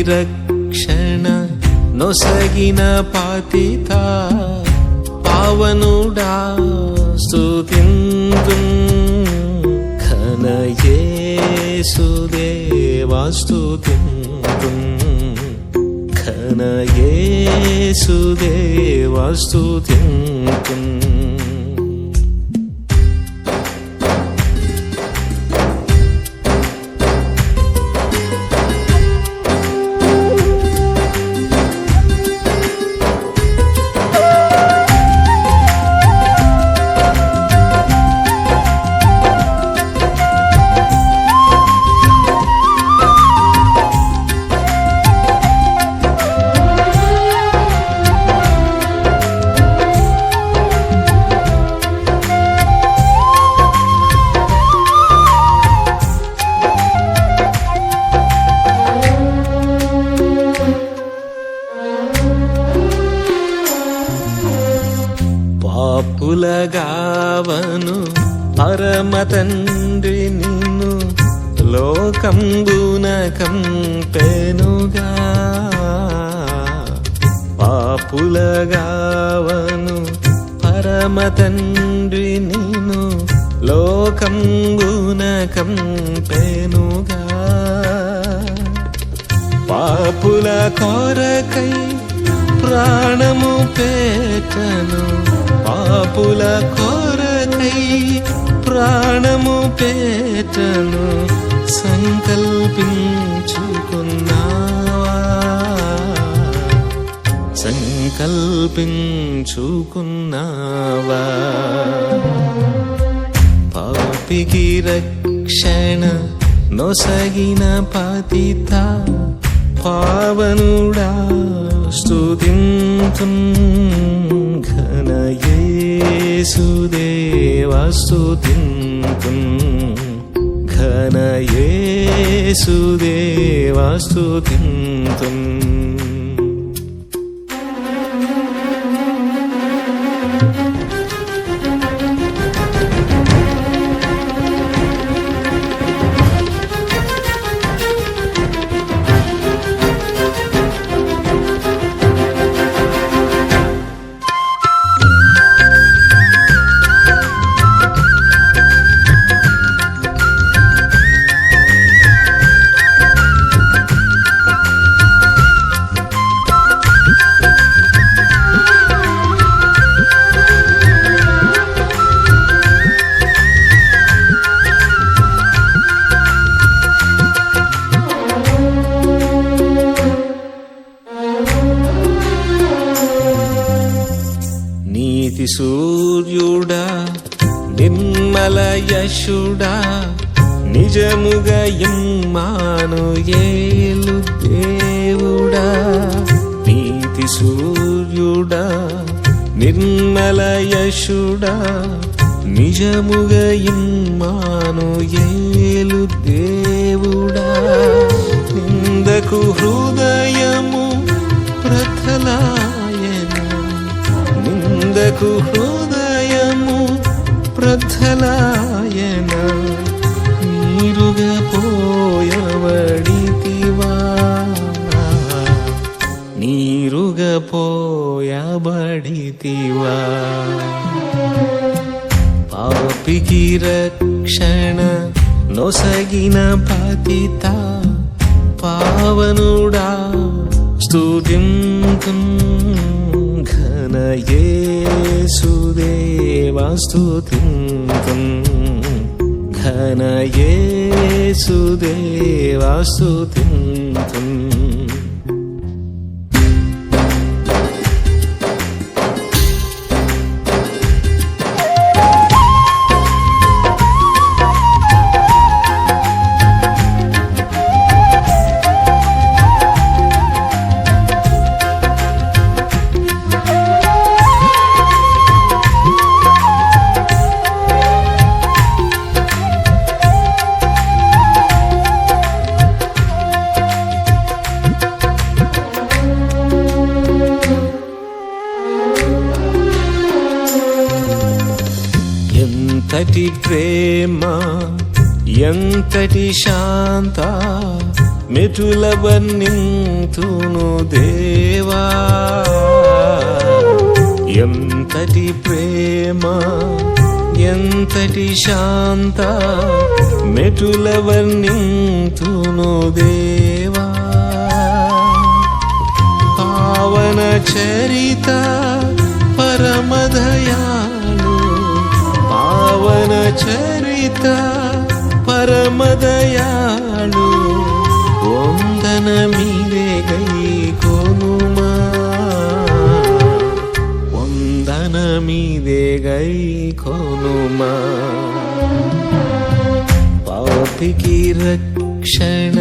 రక్షణ నొసగిన పతిత పావనుడా స్తుతింతుం ఘన యేసుదేవా స్తుతింతుం ఘన యేసుదేవా స్తుతింతుం పాపులగావను పరమ తండ్రి నిన్ను లోకంబున కంపెనుగా పాపులగావను పరమ తండ్రి నిన్ను లోకంబున కంపెనుగా పాపుల కొరకై ప్రాణము పెట్టను పాపుల కొరకై ప్రాణము పెట్టను సంకల్పించుకున్నావా సంకల్పించుకున్నావా పాపికి రక్షణ నొసగిన పతిత పావనుడా స్తుతింతుం ఘన యేసుదేవా స్తుతింతుం ఘన యేసుదేవా స్తుతింతుం నీతి సూర్యుడా నిర్మల యశుడా నిజముగా ఇమ్మానుయేలు దేవుడా నీతి సూర్యుడా నిర్మల యశుడా నిజముగా ఇమ్మానుయేలు దేవుడా నిందకు హృదయము ప్రథలాయను నిందకు హృదయము ప్రథలాయన నీరుగా పోయబడితివా నీరుగా పోయబడితివా పాపికి రక్షణ నొసగిన పతిత పావనుడా స్తుతింతుం ఘన యేసుదేవా స్తుతింతుం ఘన యేసుదేవా స్తుతింతుం ఎంతటి ప్రేమ ఎంతటి శాంత మెటుల వర్ణింతును దేవా. ఎంతటి ప్రేమ ఎంతటి శాంత మెటుల వర్ణింతును దేవా. పావన చరిత పరమదయాళు, పావన చరిత పరమదయాళు. వందనమిదే గైకొనుమా, వందనమిదే గైకొనుమా. పాపికి రక్షణ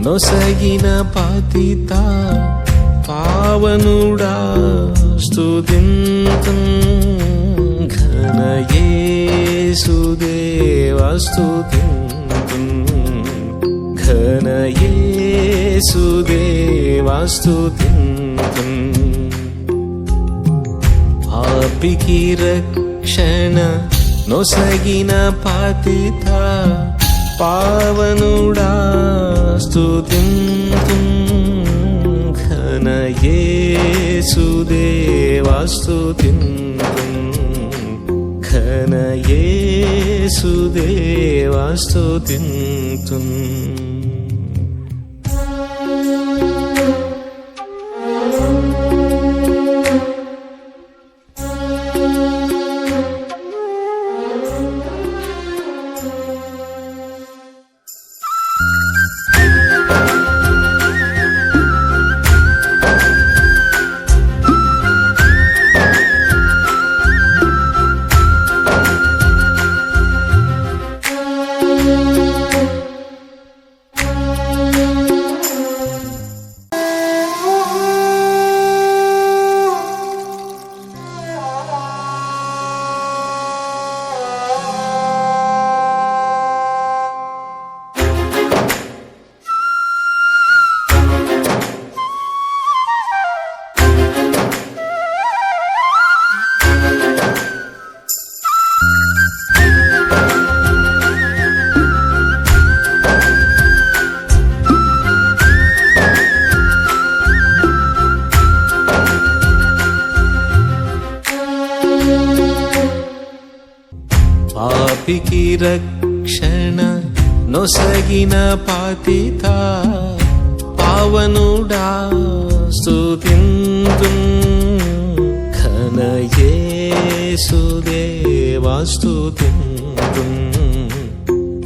నొసగిన పతిత పావనుడా స్తుతింతుం. ఘన యేసుదేవా స్తుతింతుం, ఘన యేసుదేవా స్తుతింతుం. పాపికి రక్షణ నొసగిన పతిత పావనుడా స్తుతింతుం. ఘన యేసుదేవా స్తుతింతుం, ఘన యేసుదేవా స్తుతింతుం. పాపికి రక్షణ నొసగిన పతిత పావనుడా స్తుతింతుం. ఘన యేసుదేవా స్తుతింతుం,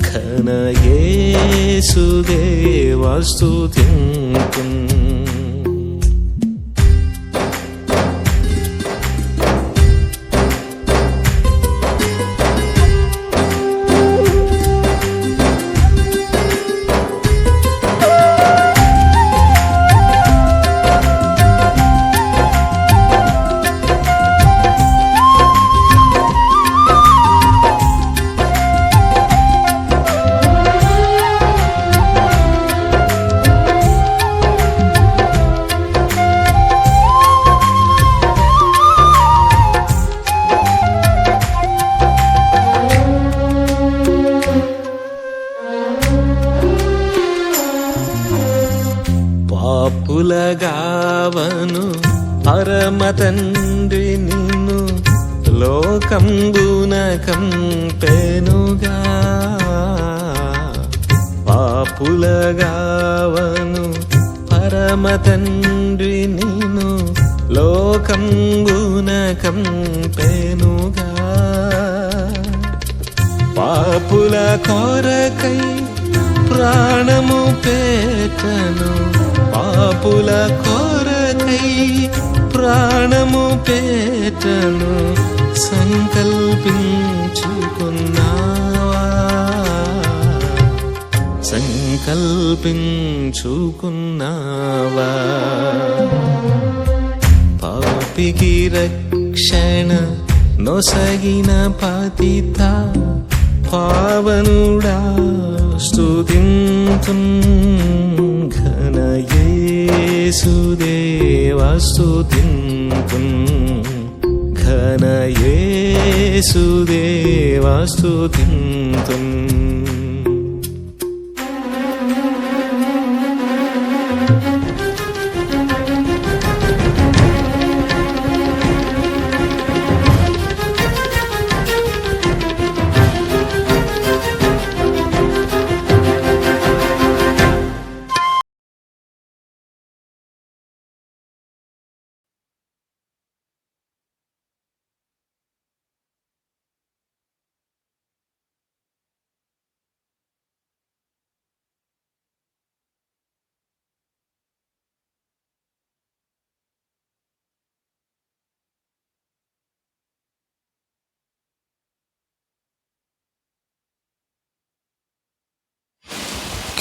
ఘన యేసుదేవా స్తుతింతుం. పాపులగావను పరమ తండ్రి నిన్ను లోకంబున కంపెనుగా. పాపులగావను పరమ తండ్రి నిన్ను లోకంబున కంపెనుగా. పాపుల కొరకై ప్రాణము పెట్టను, పాపుల కొరకై ప్రాణము పెట్టను. సంకల్పించుకున్నావా, సంకల్పించుకున్నావా. పాపికి రక్షణ నొసగిన పతిత పావనుడా స్తుతింతుం. ఘన యేసుదేవా స్తుతింతుం, ఘన యేసుదేవా స్తుతింతుం.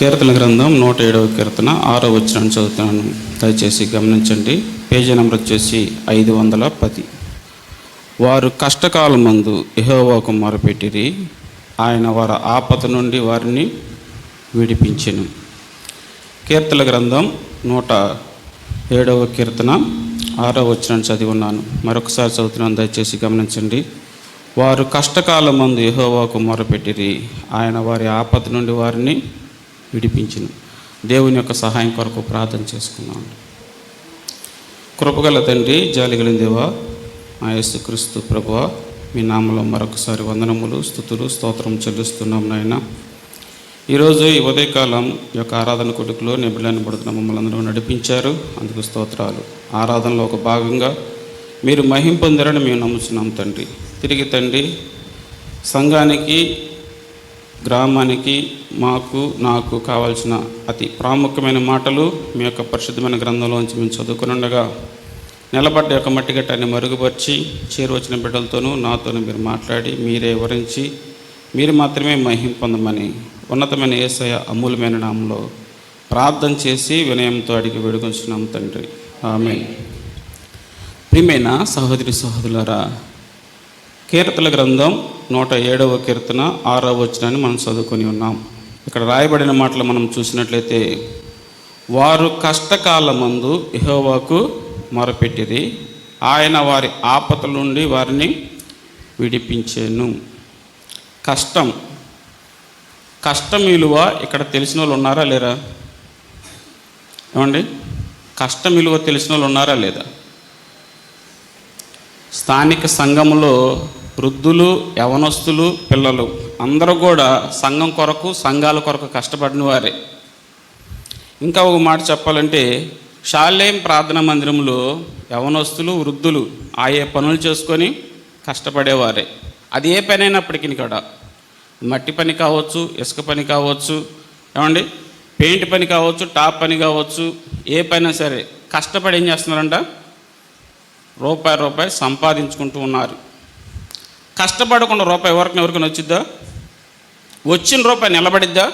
కీర్తన గ్రంథం 107వ కీర్తన 6వ వచనాన్ని చదువుతున్నాను, దయచేసి గమనించండి. పేజీ నెంబర్ వచ్చేసి 510. వారు కష్టకాలమందు యెహోవాకు మొరపెట్టిరి, ఆయన వారి ఆపద నుండి వారిని విడిపించెను. కీర్తన గ్రంథం 107వ కీర్తన 6వ వచనాన్ని చదివి ఉన్నాను, మరొకసారి చదువుతున్నాను, దయచేసి గమనించండి. వారు కష్టకాలమందు యెహోవాకు మొరపెట్టిరి, ఆయన వారి ఆపద నుండి వారిని విడిపించును. దేవుని యొక్క సహాయం కొరకు ప్రార్థన చేసుకున్నాం. కృపగల తండ్రి, జాలిగల దేవా, మా యేసుక్రీస్తు ప్రభువా, మీ నామలో మరొకసారి వందనములు, స్తుతులు, స్తోత్రం చెల్లిస్తున్నాం నాయన. ఈరోజు ఈ ఉదయకాలం యొక్క ఆరాధన కొడుకులో నిబిడలను పడుతున్న మమ్మల్ని అందరూ నడిపించారు, అందుకు స్తోత్రాలు. ఆరాధనలో ఒక భాగంగా మీరు మహిమ పొందారని మేము నమ్ముతున్నాం తండ్రి. తిరిగి తండ్రి, సంఘానికి, గ్రామానికి, నాకు కావాల్సిన అతి ప్రాముఖ్యమైన మాటలు మీ యొక్క పరిశుద్ధమైన గ్రంథంలోంచి మేము చదువుకుని ఉండగా నిలబడ్డ యొక్క మట్టిగట్టాన్ని మరుగుపరిచి చేరువచ్చిన బిడ్డలతోనూ నాతోనూ మీరు మాట్లాడి మీరే వివరించి మీరు మాత్రమే మహిమ పొందమని ఉన్నతమైన యేసయ్య అమూల్యమైన నామంలో ప్రార్థన చేసి వినయంతో అడిగి వేడుకొంచున్నాం తండ్రి, ఆమేన్. ప్రియమైన సహోదరి సహోదరులారా, కీర్తన గ్రంథం 107వ కీర్తన 6వ వచనాన్ని మనం చదువుకొని ఉన్నాం. ఇక్కడ రాయబడిన మాటలు మనం చూసినట్లయితే, వారు కష్టకాలమందు యెహోవాకు మొరపెట్టిరి, ఆయన వారి ఆపదల నుండి వారిని విడిపించెను. కష్టం విలువ ఇక్కడ తెలిసిన వాళ్ళు ఉన్నారా లేరా? ఏమండి, కష్టం విలువ తెలిసిన వాళ్ళు ఉన్నారా లేదా? స్థానిక సంఘములో వృద్ధులు, యవనస్తులు, పిల్లలు అందరూ కూడా సంఘం కొరకు, సంఘాల కొరకు కష్టపడిన వారే. ఇంకా ఒక మాట చెప్పాలంటే, షాలేం ప్రార్థనా మందిరంలో యవనస్తులు, వృద్ధులు ఆయే పనులు చేసుకొని కష్టపడేవారే. అది ఏ పని అయినప్పటికీ కూడా, మట్టి పని కావచ్చు, ఇసుక పని కావచ్చు, ఏమండి పెయింట్ పని కావచ్చు, టాప్ పని కావచ్చు, ఏ పైనా సరే కష్టపడి ఏం చేస్తున్నారంట? రూపాయి సంపాదించుకుంటూ ఉన్నారు. కష్టపడకుండా రూపాయి ఎవరికైనా వచ్చిద్దా? వచ్చిన రూపాయి నిలబడిద్దా?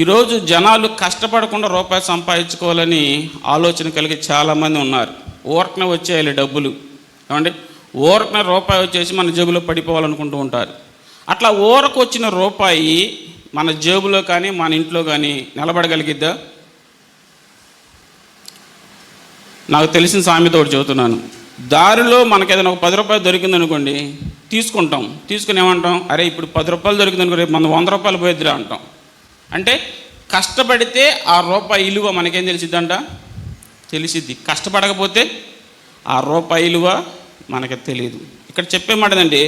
ఈరోజు జనాలు కష్టపడకుండా రూపాయి సంపాదించుకోవాలని ఆలోచన కలిగి చాలామంది ఉన్నారు. ఊరకనే వచ్చేయాలి డబ్బులు, ఏమండి ఊరకనే రూపాయి వచ్చేసి మన జేబులో పడిపోవాలనుకుంటూ ఉంటారు. అట్లా ఊరకు వచ్చిన రూపాయి మన జేబులో కానీ మన ఇంట్లో కానీ నిలబడగలిగిద్దా? నాకు తెలిసిన సామెత ఒకటి చెబుతున్నాను. దారిలో మనకు ఏదైనా ఒక 10 రూపాయలు దొరికిందనుకోండి, తీసుకుని ఏమంటాం? అరే ఇప్పుడు 10 రూపాయలు దొరికిందనుకో, రేపు మన 100 రూపాయలు పోయిద్దిరా అంటాం. అంటే కష్టపడితే ఆ రూపాయి విలువ మనకేం తెలిసిద్దంట? తెలిసిద్ది. కష్టపడకపోతే ఆ రూపాయి విలువ మనకి తెలియదు. ఇక్కడ చెప్పే మాట ఏంటంటే,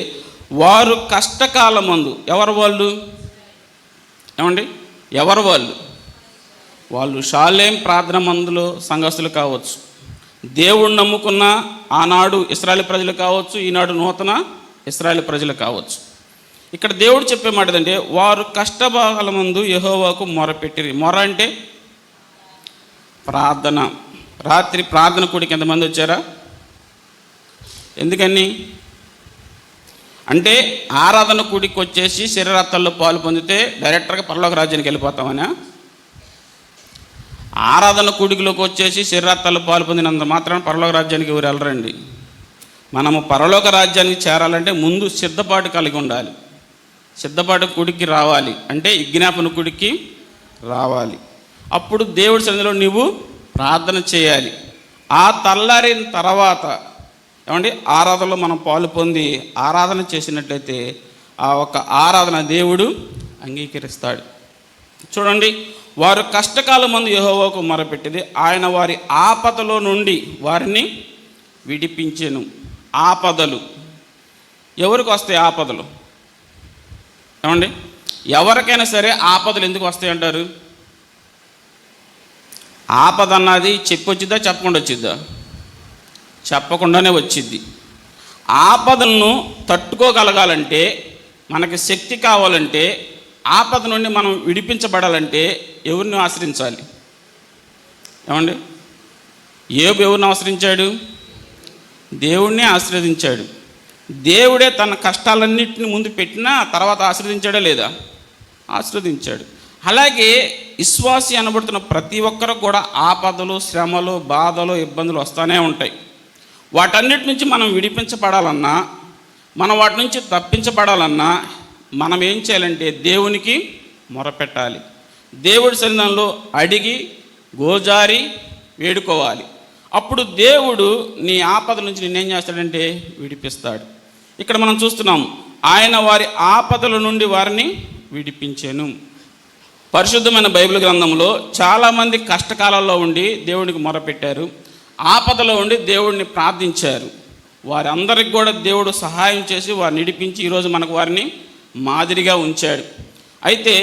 వారు కష్టకాలమందు, ఎవరు వాళ్ళు? ఏమండి ఎవరు వాళ్ళు? వాళ్ళు షాలేం ప్రార్థన మందులో సంఘస్థులు కావచ్చు, దేవుడు నమ్ముకున్న ఆనాడు ఇశ్రాయేలు ప్రజలు కావచ్చు, ఈనాడు నూతన ఇశ్రాయేలు ప్రజలు కావచ్చు. ఇక్కడ దేవుడు చెప్పే మాట ఏంటంటే, వారు కష్టకాలమందు యెహోవాకు మొరపెట్టిరి. మొర అంటే ప్రార్థన. రాత్రి ప్రార్థన కూడికి ఎంతమంది వచ్చారా? ఎందుకని అంటే, ఆరాధన కూడికి వచ్చేసి శరీరాత్తాల్లో పాలు పొందితే డైరెక్టర్గా పరలోక రాజ్యానికి వెళ్ళిపోతామనా? ఆరాధన కూడికలోకి వచ్చేసి శరీరాత్తాల్లో పాలు పొందినంత మాత్రాన పరలోక రాజ్యానికి ఎవరు వెళ్ళరండి. మనము పరలోక రాజ్యానికి చేరాలంటే ముందు సిద్ధపాటు కలిగి ఉండాలి. సిద్ధపాటు కూడికి రావాలి అంటే విజ్ఞాపన కూడికి రావాలి. అప్పుడు దేవుడి సన్నిధిలో నీవు ప్రార్థన చేయాలి. ఆ తెల్లారిన తర్వాత ఏమండి ఆరాధనలో మనం పాలు పొంది ఆరాధన చేసినట్లయితే ఆ ఒక ఆరాధన దేవుడు అంగీకరిస్తాడు. చూడండి, వారు కష్టకాలమందు యెహోవాకు మొరపెట్టింది, ఆయన వారి ఆపదలో నుండి వారిని విడిపించెను. ఆపదలు ఎవరికి వస్తాయి? ఆపదలు ఏమండి ఎవరికైనా సరే ఆపదలు ఎందుకు వస్తాయి అంటారు? ఆపద అన్నది చెప్పొచ్చిద్దా, చెప్పకుండా వచ్చిద్దా? చెప్పకుండానే వచ్చిద్ది. ఆపదలను తట్టుకోగలగాలంటే, మనకి శక్తి కావాలంటే, ఆపద నుండి మనం విడిపించబడాలంటే ఎవరిని ఆశ్రయించాలి? ఏమండి యోబు ఎవరిని ఆశ్రయించాడు? దేవుణ్ణి ఆశ్రయించాడు. దేవుడే తన కష్టాలన్నింటిని ముందు పెట్టినా తర్వాత ఆశ్రదించాడా లేదా? ఆశ్రదించాడు. అలాగే విశ్వాసి అనబడుతున్న ప్రతి ఒక్కరు కూడా ఆపదలు, శ్రమలు, బాధలు, ఇబ్బందులు వస్తూనే ఉంటాయి. వాటన్నిటి నుంచి మనం విడిపించబడాలన్నా, మనం వాటి నుంచి తప్పించబడాలన్నా మనం ఏం చేయాలంటే దేవునికి మొరపెట్టాలి. దేవుడి సన్నిధానంలో అడిగి గోజారి వేడుకోవాలి. అప్పుడు దేవుడు నీ ఆపద నుంచి నిన్నేం చేస్తాడంటే విడిపిస్తాడు. ఇక్కడ మనం చూస్తున్నాం, ఆయన వారి ఆపదల నుండి వారిని విడిపించెను. పరిశుద్ధమైన బైబిల్ గ్రంథంలో చాలామంది కష్టకాలంలో ఉండి దేవునికి మొరపెట్టారు, ఆపదలో ఉండి దేవుడిని ప్రార్థించారు. వారందరికి కూడా దేవుడు సహాయం చేసి వారిని విడిపించి ఈరోజు మనకు వారిని మాదిరిగా ఉంచాడు. అయితే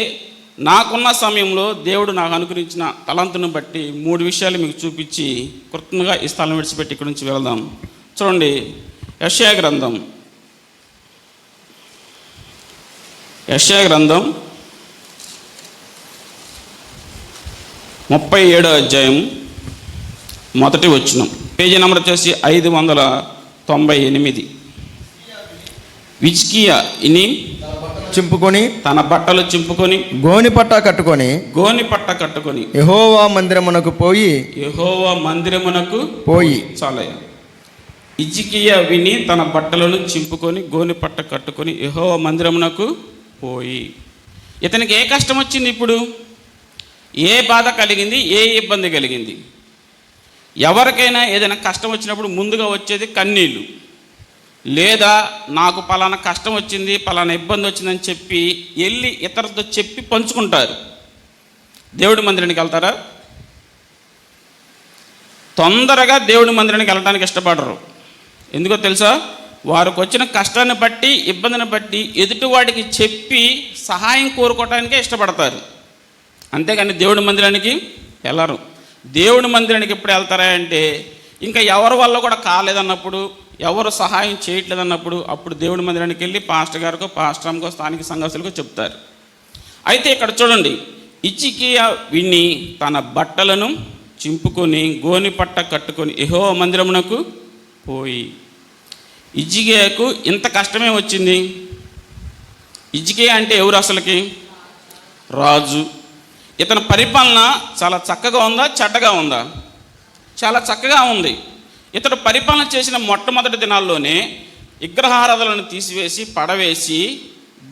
నాకున్న సమయంలో దేవుడు నాకు అనుగ్రహించిన తలంతును బట్టి 3 విషయాలు మీకు చూపించి కృతజ్ఞంగా ఈ స్థలం విడిచిపెట్టి ఇక్కడి నుంచి వెళదాం. చూడండి, యెషయా గ్రంథం 37వ అధ్యాయం 1వ వచనం, పేజీ నెంబర్ వచ్చేసి 598. హిజ్కియా ఇని చింపుకొని తన బట్టలు చింపుకొని గోనిపట్ట కట్టుకొని యెహోవా మందిరమునకు పోయి చాలయ్య. హిజ్కియా విని తన బట్టలను చింపుకొని గోనిపట్ట కట్టుకొని యెహోవా మందిరమునకు పోయి. ఇతనికి ఏ కష్టం వచ్చింది? ఇప్పుడు ఏ బాధ కలిగింది? ఏ ఇబ్బంది కలిగింది? ఎవరికైనా ఏదైనా కష్టం వచ్చినప్పుడు ముందుగా వచ్చేది కన్నీళ్ళు, లేదా నాకు పలానా కష్టం వచ్చింది, పలానా ఇబ్బంది వచ్చిందని చెప్పి వెళ్ళి ఇతరులతో చెప్పి పంచుకుంటారు. దేవుడి మందిరానికి వెళ్తారా? తొందరగా దేవుడి మందిరానికి వెళ్ళడానికి ఇష్టపడరు. ఎందుకో తెలుసా? వారికి వచ్చిన కష్టాన్ని బట్టి, ఇబ్బందిని బట్టి ఎదుటివాడికి చెప్పి సహాయం కోరుకోవటానికే ఇష్టపడతారు. అంతేగాని దేవుడి మందిరానికి వెళ్ళరు. దేవుడి మందిరానికి ఎప్పుడు వెళ్తారా అంటే ఇంకా ఎవరి వల్ల కూడా కాలేదన్నప్పుడు, ఎవరు సహాయం చేయట్లేదన్నప్పుడు అప్పుడు దేవుడి మందిరానికి వెళ్ళి పాస్టర్ గారికో, పాస్టర్ అమ్మకో, స్థానిక సంఘస్థులకో చెప్తారు. అయితే ఇక్కడ చూడండి, హిజ్కియా విని తన బట్టలను చింపుకొని గోనిపట్ట కట్టుకొని యెహోవా మందిరమునకు పోయి. హిజ్కియాకు ఇంత కష్టమే వచ్చింది. హిజ్కియా అంటే ఎవరు అసలుకి? రాజు. ఇతని పరిపాలన చాలా చక్కగా ఉందా, చెడ్డగా ఉందా? చాలా చక్కగా ఉంది. ఇతడు పరిపాలన చేసిన మొట్టమొదటి దినాల్లోనే విగ్రహారాధనలను తీసివేసి పడవేసి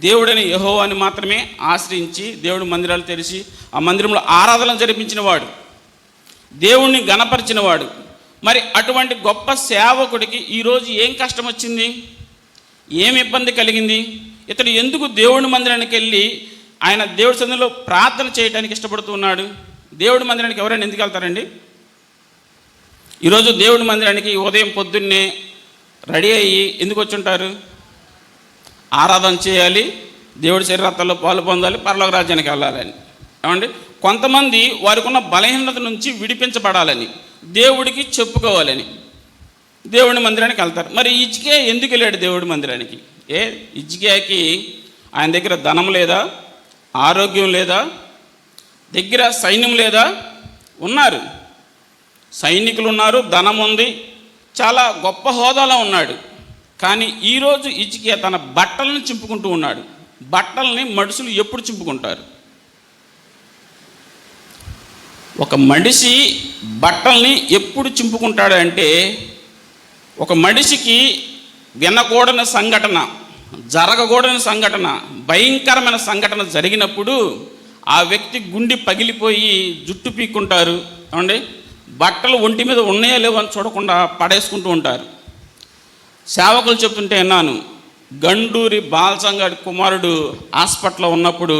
దేవుడని యెహోవాని మాత్రమే ఆశ్రయించి దేవుడి మందిరాలు తెరిచి ఆ మందిరంలో ఆరాధన జరిపించిన వాడు, దేవుణ్ణి గణపరిచిన వాడు. మరి అటువంటి గొప్ప సేవకుడికి ఈరోజు ఏం కష్టం వచ్చింది? ఏం ఇబ్బంది కలిగింది? ఇతడు ఎందుకు దేవుడి మందిరానికి వెళ్ళి ఆయన దేవుడి సన్నిధిలో ప్రార్థన చేయడానికి ఇష్టపడుతూ ఉన్నాడు? దేవుడి మందిరానికి ఎవరైనా ఎందుకు వెళ్తారండి? ఈరోజు దేవుడి మందిరానికి ఉదయం పొద్దున్నే రెడీ అయ్యి ఎందుకు వచ్చి ఉంటారు? ఆరాధన చేయాలి, దేవుడి శరీరాల్లో పాలు పొందాలి, పరలోక రాజ్యానికి వెళ్ళాలని. ఏమండి, కొంతమంది వారికి ఉన్న బలహీనత నుంచి విడిపించబడాలని, దేవుడికి చెప్పుకోవాలని దేవుడి మందిరానికి వెళ్తారు. మరి హిజ్కియా ఎందుకు వెళ్ళాడు దేవుడి మందిరానికి? హిజ్కియాకి ఆయన దగ్గర ధనం లేదా, ఆరోగ్యం లేదా, దగ్గర సైన్యం లేదా? ఉన్నారు, సైనికులు ఉన్నారు, ధనం ఉంది, చాలా గొప్ప హోదాలో ఉన్నాడు. కానీ ఈరోజు హిజ్కియా తన బట్టలను చింపుకుంటూ ఉన్నాడు. బట్టల్ని మనుషులు ఎప్పుడు చింపుకుంటారు? ఒక మనిషి బట్టల్ని ఎప్పుడు చింపుకుంటాడు అంటే, ఒక మనిషికి వినకూడని సంఘటన, జరగకూడని సంఘటన, భయంకరమైన సంఘటన జరిగినప్పుడు ఆ వ్యక్తి గుండె పగిలిపోయి జుట్టు పీక్కుంటారు. ఏమండి, బట్టలు ఒంటి మీద ఉన్నాయో లేవో అని చూడకుండా పడేసుకుంటూ ఉంటారు. సేవకులు చెప్తుంటే విన్నాను, గండూరి బాలసంగాడి కుమారుడు హాస్పిటల్లో ఉన్నప్పుడు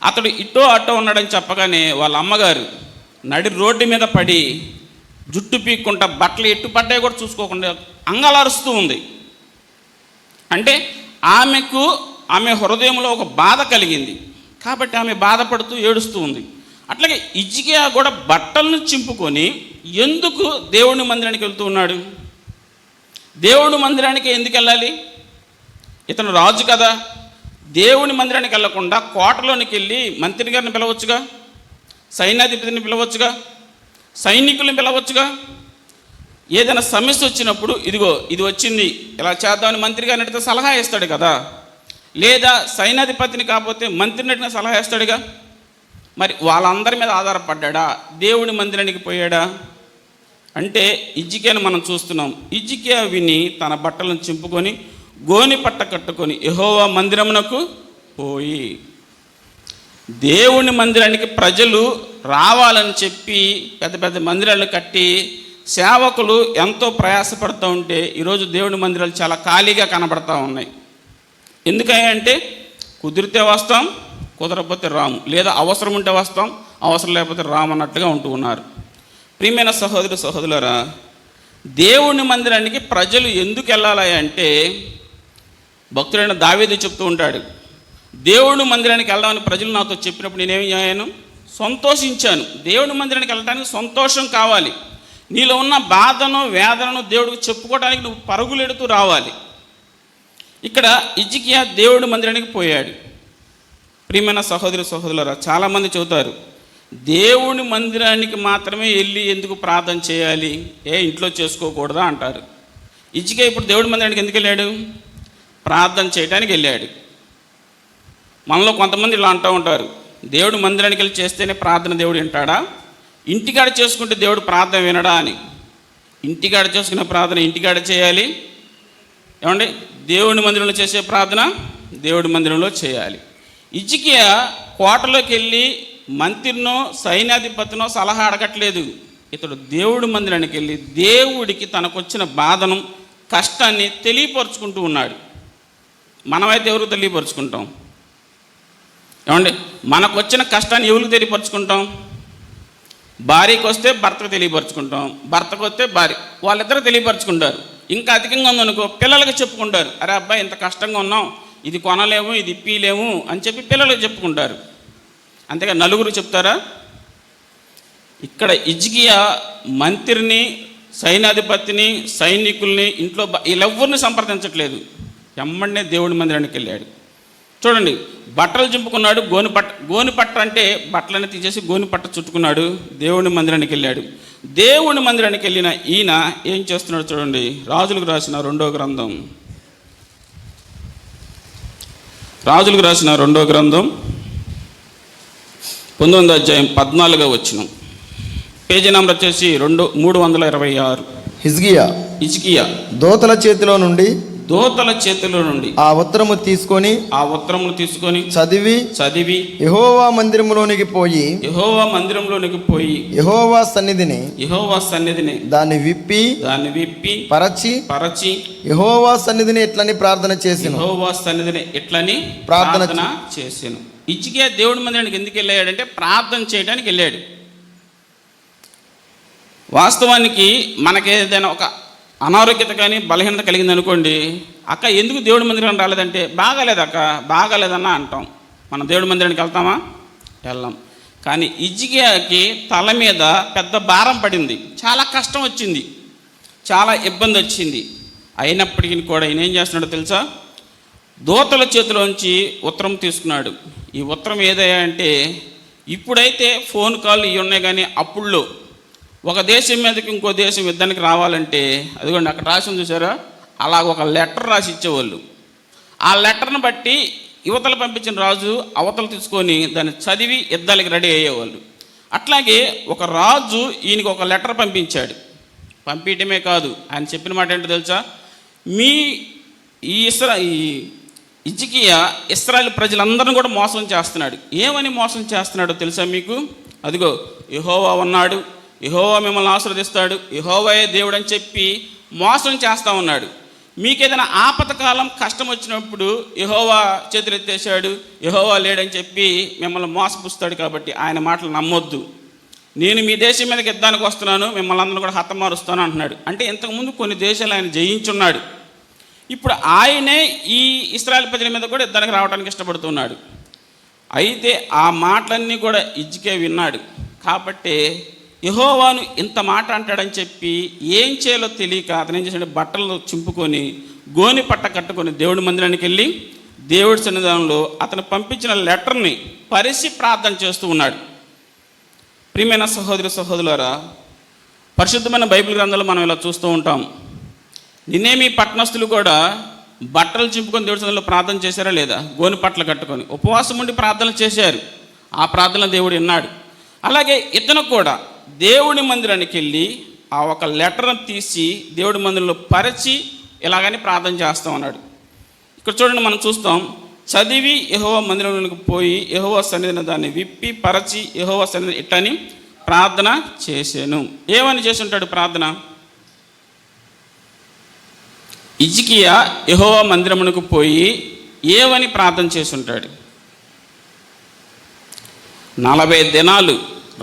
అతడు ఇటో అటో ఉన్నాడని చెప్పగానే వాళ్ళ అమ్మగారు నడి రోడ్డు మీద పడి జుట్టు పీక్కుంటా బట్టలు ఎట్టు పడ్డాయి కూడా చూసుకోకుండా అంగలారుస్తూ ఉంది. అంటే ఆమె హృదయంలో ఒక బాధ కలిగింది కాబట్టి ఆమె బాధపడుతూ ఏడుస్తూ ఉంది. అట్లాగే హిజ్కియా కూడా బట్టలను చింపుకొని ఎందుకు దేవుని మందిరానికి వెళ్తూ ఉన్నాడు? దేవుని మందిరానికి ఎందుకు వెళ్ళాలి? ఇతను రాజు కదా. దేవుని మందిరానికి వెళ్ళకుండా కోటలోనికి వెళ్ళి మంత్రి గారిని పిలవచ్చుగా, సైన్యాధిపతిని పిలవచ్చుగా, సైనికుల్ని పిలవచ్చుగా. ఏదైనా సమస్య వచ్చినప్పుడు ఇదిగో ఇది వచ్చింది ఇలా చేద్దామని మంత్రి గారిని అడిగితే సలహా ఇస్తాడు కదా. లేదా సైన్యాధిపతిని కాకపోతే మంత్రిని అడిగిన సలహా ఇస్తాడుగా. మరి వాళ్ళందరి మీద ఆధారపడ్డా? దేవుని మందిరానికి పోయాడా అంటే హిజ్కియాను మనం చూస్తున్నాం. హిజ్కియా విని తన బట్టలను చింపుకొని గోని పట్ట కట్టుకొని యెహోవా మందిరమునకు పోయి, దేవుని మందిరానికి ప్రజలు రావాలని చెప్పి పెద్ద పెద్ద మందిరాలు కట్టి సేవకులు ఎంతో ప్రయాసపడుతూ ఉంటే ఈరోజు దేవుని మందిరాలు చాలా ఖాళీగా కనబడతా ఉన్నాయి. ఎందుకంటే కుదిరితే వస్తాం, కుదరకపోతే రాము, లేదా అవసరం ఉంటే వస్తాం, అవసరం లేకపోతే రామన్నట్టుగా ఉంటూ ఉన్నారు. ప్రియమైన సహోదరు సహోదరులారా, దేవుని మందిరానికి ప్రజలు ఎందుకు వెళ్ళాలి అంటే భక్తుడైన దావీదు చెప్తూ ఉంటాడు, దేవుని మందిరానికి వెళ్దామని ప్రజలు నాతో చెప్పినప్పుడు నేనేమి అయ్యాను? సంతోషించాను. దేవుని మందిరానికి వెళ్ళడానికి సంతోషం కావాలి. నీలో ఉన్న బాధను వేదనను దేవుడికి చెప్పుకోవడానికి నువ్వు పరుగులెడుతూ రావాలి. ఇక్కడ హిజ్కియా దేవుడి మందిరానికి పోయాడు. ప్రియమైన సహోదరి సహోదరులారా, చాలామంది చెబుతారు దేవుని మందిరానికి మాత్రమే వెళ్ళి ఎందుకు ప్రార్థన చేయాలి, ఇంట్లో చేసుకోకూడదా అంటారు. హిజ్కియా ఇప్పుడు దేవుడి మందిరానికి ఎందుకు వెళ్ళాడు? ప్రార్థన చేయడానికి వెళ్ళాడు. మనలో కొంతమంది ఇలా అంటూ ఉంటారు, దేవుడు మందిరానికి వెళ్ళి చేస్తేనే ప్రార్థన దేవుడు వింటాడా, ఇంటికాడ చేసుకుంటే దేవుడు ప్రార్థన వినడా అని. ఇంటికాడ చేసుకునే ప్రార్థన ఇంటికాడ చేయాలి. ఏమండి, దేవుడి మందిరంలో చేసే ప్రార్థన దేవుడి మందిరంలో చేయాలి. హిజ్కియా కోటలోకి వెళ్ళి మంత్రినో సైన్యాధిపతినో సలహా అడగట్లేదు. ఇతడు దేవుడి మందిరానికి వెళ్ళి దేవుడికి తనకొచ్చిన బాధను కష్టాన్ని తెలియపరుచుకుంటూ ఉన్నాడు. మనమైతే ఎవరికి తెలియపరుచుకుంటాం? ఏమండి, మనకు వచ్చిన కష్టాన్ని ఎవరికి తెలియపరుచుకుంటాం? భార్యకు వస్తే భర్తకు తెలియపరుచుకుంటాం, భర్తకు వస్తే భార్య, వాళ్ళిద్దరూ తెలియపరుచుకుంటారు. ఇంకా అధికంగా ఉందనుకో పిల్లలకు చెప్పుకుంటారు, అరే అబ్బాయి ఇంత కష్టంగా ఉన్నాం, ఇది కొనలేము, ఇది ఇప్పలేము అని చెప్పి పిల్లలకు చెప్పుకుంటారు. అంతేగా నలుగురు చెప్తారా? ఇక్కడ హిజ్కియా మంత్రిని, సైన్యాధిపతిని, సైనికుల్ని, ఇంట్లో వీళ్ళెవ్వరిని సంప్రదించట్లేదు. ఎమ్మడనే దేవుడి మందిరానికి వెళ్ళాడు. చూడండి, బట్టలు చింపుకున్నాడు, గోనిపట్ట అంటే బట్టలని తీసేసి గోనిపట్ట చుట్టుకున్నాడు, దేవుని మందిరానికి వెళ్ళాడు. దేవుని మందిరానికి వెళ్ళిన ఈయన ఏం చేస్తున్నాడు చూడండి. రాజులకు రాసిన రెండో గ్రంథం 19వ అధ్యాయం 14వ వచనం, పేజీ నెంబర్ వచ్చేసి 326. హిజ్కియా దూతల చేతిలో నుండి ఆ ఉత్తరమును తీసుకొని చదివి యెహోవా మందిరములోనికి పోయి యెహోవా సన్నిధిని దాన్ని విప్పి పరచి యెహోవా సన్నిధిని ఎట్లని ప్రార్థన చేసెను. హిజ్కియా దేవుడి మందిరానికి ఎందుకు వెళ్ళాడంటే ప్రార్థన చేయడానికి వెళ్ళాడు. వాస్తవానికి మనకేదైనా ఒక అనారోగ్యత కానీ బలహీనత కలిగింది అనుకోండి, అక్క ఎందుకు దేవుడి మందిరానికి రాలేదంటే బాగాలేదన్నా అంటాం. మనం దేవుడి మందిరానికి వెళ్తామా? వెళ్ళాం. కానీ హిజ్కియాకి తల మీద పెద్ద భారం పడింది, చాలా కష్టం వచ్చింది, చాలా ఇబ్బంది వచ్చింది. అయినప్పటికీ కూడా ఈయన ఏం చేస్తున్నాడో తెలుసా? దూతల చేతిలోంచి ఉత్తరం తీసుకున్నాడు. ఈ ఉత్తరం ఏదయ్యా అంటే, ఇప్పుడైతే ఫోన్ కాల్ ఇవి ఉన్నాయి, కానీ అప్పుడులో ఒక దేశం మీదకి ఇంకో దేశం యుద్ధానికి రావాలంటే అదిగోండి అక్కడ రాసి చూసారా, అలా ఒక లెటర్ రాసి ఇచ్చేవాళ్ళు. ఆ లెటర్ని బట్టి యువతలు పంపించిన రాజు అవతలు తీసుకొని దాన్ని చదివి యుద్ధాలకి రెడీ అయ్యేవాళ్ళు. అట్లాగే ఒక రాజు ఈయనకి ఒక లెటర్ పంపించాడు. పంపించడమే కాదు, ఆయన చెప్పిన మాట ఏంటో తెలుసా? ఈ హిజ్కియా ఇశ్రాయేలు ప్రజలందరినీ కూడా మోసం చేస్తున్నాడు. ఏమని మోసం చేస్తున్నాడో తెలుసా మీకు? అదిగో యెహోవా ఉన్నాడు, యెహోవా మిమ్మల్ని ఆశీర్వదిస్తాడు, యెహోవాయే దేవుడు అని చెప్పి మోసం చేస్తూ ఉన్నాడు. మీకేదైనా ఆపదకాలం కష్టం వచ్చినప్పుడు యెహోవా చేతులు ఎత్తేసాడు, యెహోవా లేడని చెప్పి మిమ్మల్ని మోసపుస్తాడు. కాబట్టి ఆయన మాటలు నమ్మొద్దు. నేను మీ దేశం మీదకి యుద్ధానికి వస్తున్నాను, మిమ్మల్ని అందరూ కూడా హతమారుస్తాను అంటున్నాడు. అంటే ఇంతకుముందు కొన్ని దేశాలు ఆయన జయించున్నాడు. ఇప్పుడు ఆయనే ఈ ఇశ్రాయేలు ప్రజల మీద కూడా యుద్ధానికి రావడానికి ఇష్టపడుతున్నాడు. అయితే ఆ మాటలన్నీ కూడా హిజ్కియా విన్నాడు. కాబట్టి యెహోవాను ఇంత మాట అంటాడని చెప్పి ఏం చేయాలో తెలియక అతను ఏం చేశాడు? బట్టలు చింపుకొని గోని పట్ట కట్టుకొని దేవుడి మందిరానికి వెళ్ళి దేవుడి సన్నిధానంలో అతను పంపించిన లెటర్ని పరిసి ప్రార్థన చేస్తూ ఉన్నాడు. ప్రియమైన సహోదరి సహోదరులారా, పరిశుద్ధమైన బైబిల్ గ్రంథాలు మనం ఇలా చూస్తూ ఉంటాం. నిన్నేమి పట్టణస్తులు కూడా బట్టలు చింపుకొని దేవుడి సన్నిధిలో ప్రార్థన చేశారా లేదా? గోని పట్టలు కట్టుకొని ఉపవాసం ఉండి ప్రార్థనలు చేశారు. ఆ ప్రార్థన దేవుడు విన్నాడు. అలాగే ఇతను కూడా దేవుడి మందిరానికి వెళ్ళి ఆ ఒక లెటర్ను తీసి దేవుడి మందిరంలో పరిచి ఇలాగని ప్రార్థన చేస్తూ ఉన్నాడు. ఇక్కడ చూడండి, మనం చూస్తాం, చదివి యెహోవా మందిరంలోకి పోయి యెహోవా సన్నిధిని దాన్ని విప్పి పరచి యెహోవా సన్నిధిని ఇట్టని ప్రార్థన చేశాను. ఏమని చేసి ఉంటాడు ప్రార్థన? హిజ్కియా యెహోవా మందిరమునకు పోయి ఏమని ప్రార్థన చేసి ఉంటాడు? 40 దినాలు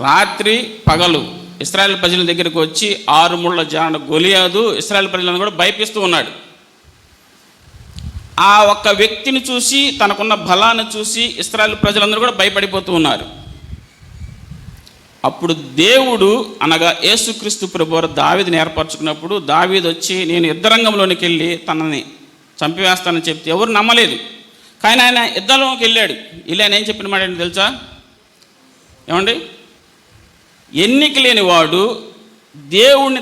రాత్రి పగలు ఇశ్రాయేల్ ప్రజల దగ్గరికి వచ్చి 6 ముళ్ళ జాన గొలియాదు ఇశ్రాయేల్ ప్రజలను కూడా భయపిస్తూ ఉన్నాడు. ఆ ఒక్క వ్యక్తిని చూసి, తనకున్న బలాన్ని చూసి ఇశ్రాయేల్ ప్రజలందరూ కూడా భయపడిపోతూ ఉన్నారు. అప్పుడు దేవుడు అనగా యేసుక్రీస్తు ప్రభువారు దావీదుని ఏర్పరచుకున్నప్పుడు దావీదు వచ్చి నేను యుద్ధరంగంలోనికి వెళ్ళి తనని చంపివేస్తానని చెప్తే ఎవరు నమ్మలేదు. కానీ ఆయన యుద్ధంలోకి వెళ్ళాడు. ఆయన ఏం చెప్పిన మాట ఏంటి తెలుసా? ఏమండి, ఎన్నిక లేని వాడు దేవుణ్ణి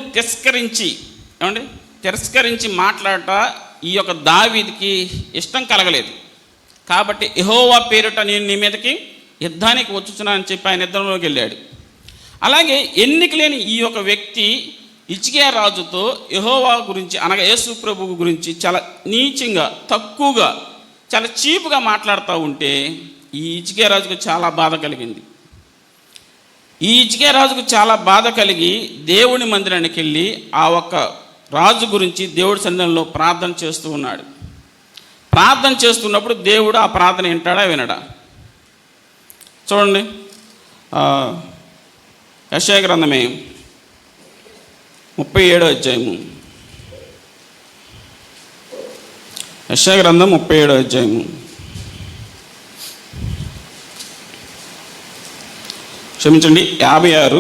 తిరస్కరించి మాట్లాడట ఈ యొక్క దావీదుకి ఇష్టం కలగలేదు. కాబట్టి యెహోవా పేరిట నేను నీ మీదకి యుద్ధానికి వచ్చుచున్నానని చెప్పి ఆయన యుద్ధంలోకి వెళ్ళాడు. అలాగే ఎన్నిక లేని ఈ యొక్క వ్యక్తి హిజ్కియా రాజుతో యెహోవా గురించి అనగా యేసు ప్రభువు గురించి చాలా నీచంగా, తక్కువగా, చాలా చీపుగా మాట్లాడుతూ ఉంటే ఈ హిజ్కియా రాజుకు చాలా బాధ కలిగింది. ఈ హిజ్కియా రాజుకు చాలా బాధ కలిగి దేవుని మందిరానికి వెళ్ళి ఆ ఒక్క రాజు గురించి దేవుడి సన్నిధిలో ప్రార్థన చేస్తూ ఉన్నాడు. ప్రార్థన చేస్తున్నప్పుడు దేవుడు ఆ ప్రార్థన వింటాడా వినడా? చూడండి, యెషయా గ్రంథమే 37వ అధ్యాయము. యెషయా గ్రంథం 37వ అధ్యాయము. క్షమించండి, 56.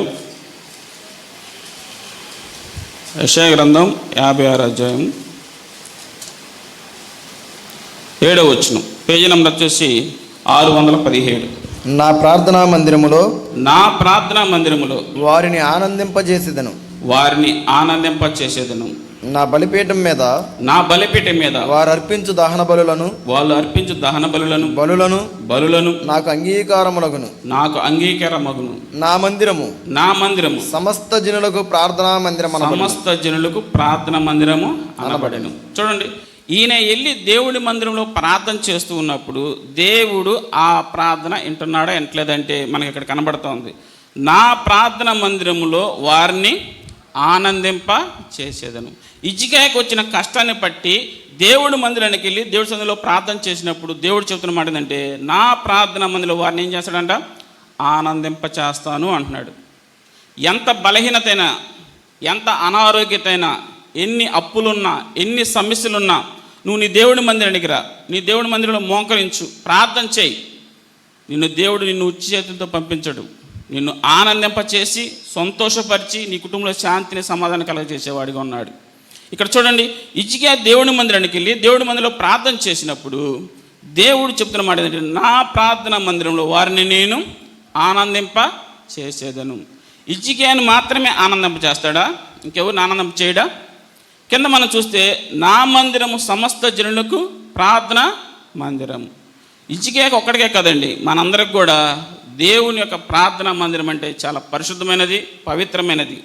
యెషయా గ్రంథం 56వ అధ్యాయం 7వ వచనం. పేజీ నెంబర్ వచ్చేసి 617. నా ప్రార్థనా మందిరములో వారిని ఆనందింపజేసేదను. నా బలిపీఠం మీద వారు అర్పించు దహన బలులను నాకు అంగీకారమగును. నా మందిరము సమస్త జనులకు ప్రార్థనా మందిరము అనబడెను. చూడండి, ఈయన వెళ్ళి దేవుడి మందిరంలో ప్రార్థన చేస్తూ ఉన్నప్పుడు దేవుడు ఆ ప్రార్థన వింటున్నాడా వింటలేదంటే మనకి ఇక్కడ కనబడుతోంది. నా ప్రార్థన మందిరములో వారిని ఆనందింప చేసేదను. హిజ్కియాకు వచ్చిన కష్టాన్ని బట్టి దేవుడి మందిరానికి వెళ్ళి దేవుడి సన్నిధిలో ప్రార్థన చేసినప్పుడు దేవుడు చెబుతున్న మాట ఏంటంటే నా ప్రార్థన మందిరంలో వారిని ఏం చేస్తాడంట? ఆనందింప చేస్తాను అంటున్నాడు. ఎంత బలహీనతైనా, ఎంత అనారోగ్యతైనా, ఎన్ని అప్పులున్నా, ఎన్ని సమస్యలున్నా నువ్వు నీ దేవుడి మందిరానికి రా, నీ దేవుడి మందిరంలో మోకరించు, ప్రార్థన చేయి. నిన్ను ఉచ్చి చేతులతో పంపించడు. నిన్ను ఆనందింపచేసి సంతోషపరిచి నీ కుటుంబంలో శాంతిని, సమాధానం కలగజేసేవాడిగా ఉన్నాడు. ఇక్కడ చూడండి, హిజ్కియా దేవుడి మందిరానికి వెళ్ళి దేవుడి మందిరంలో ప్రార్థన చేసినప్పుడు దేవుడు చెప్తున్న మాట ఏంటంటే నా ప్రార్థన మందిరంలో వారిని నేను ఆనందింప చేసేదను. హిజ్కియాను మాత్రమే ఆనందింప చేస్తాడా? ఇంకెవరిని ఆనందింప చేయడా? కింద మనం చూస్తే నా మందిరము సమస్త జనులకు ప్రార్థన మందిరం. హిజ్కియాకు ఒక్కడికే కదండి, మనందరికి కూడా దేవుని యొక్క ప్రార్థన మందిరం అంటే చాలా పరిశుద్ధమైనది, పవిత్రమైనది.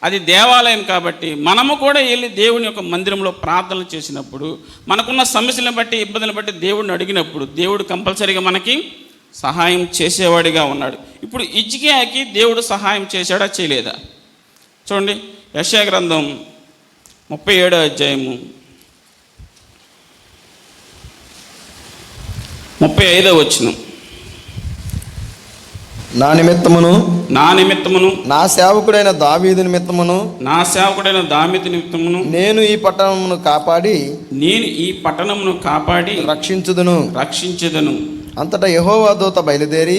అది దేవాలయం కాబట్టి మనము కూడా వెళ్ళి దేవుని యొక్క మందిరంలో ప్రార్థనలు చేసినప్పుడు మనకున్న సమస్యలను బట్టి, ఇబ్బందులను బట్టి దేవుడిని అడిగినప్పుడు దేవుడు కంపల్సరీగా మనకి సహాయం చేసేవాడిగా ఉన్నాడు. ఇప్పుడు హిజ్కియాకి దేవుడు సహాయం చేశాడా చేయలేదా? చూడండి, యెషయా గ్రంథం 37వ అధ్యాయము 35వ వచనం. నా నిమిత్తమును నా సేవకుడైన దావీదు నిమిత్తమును నేను ఈ పట్టణమును కాపాడి రక్షించుదును. అంతటా యెహోవా దూత బయలుదేరి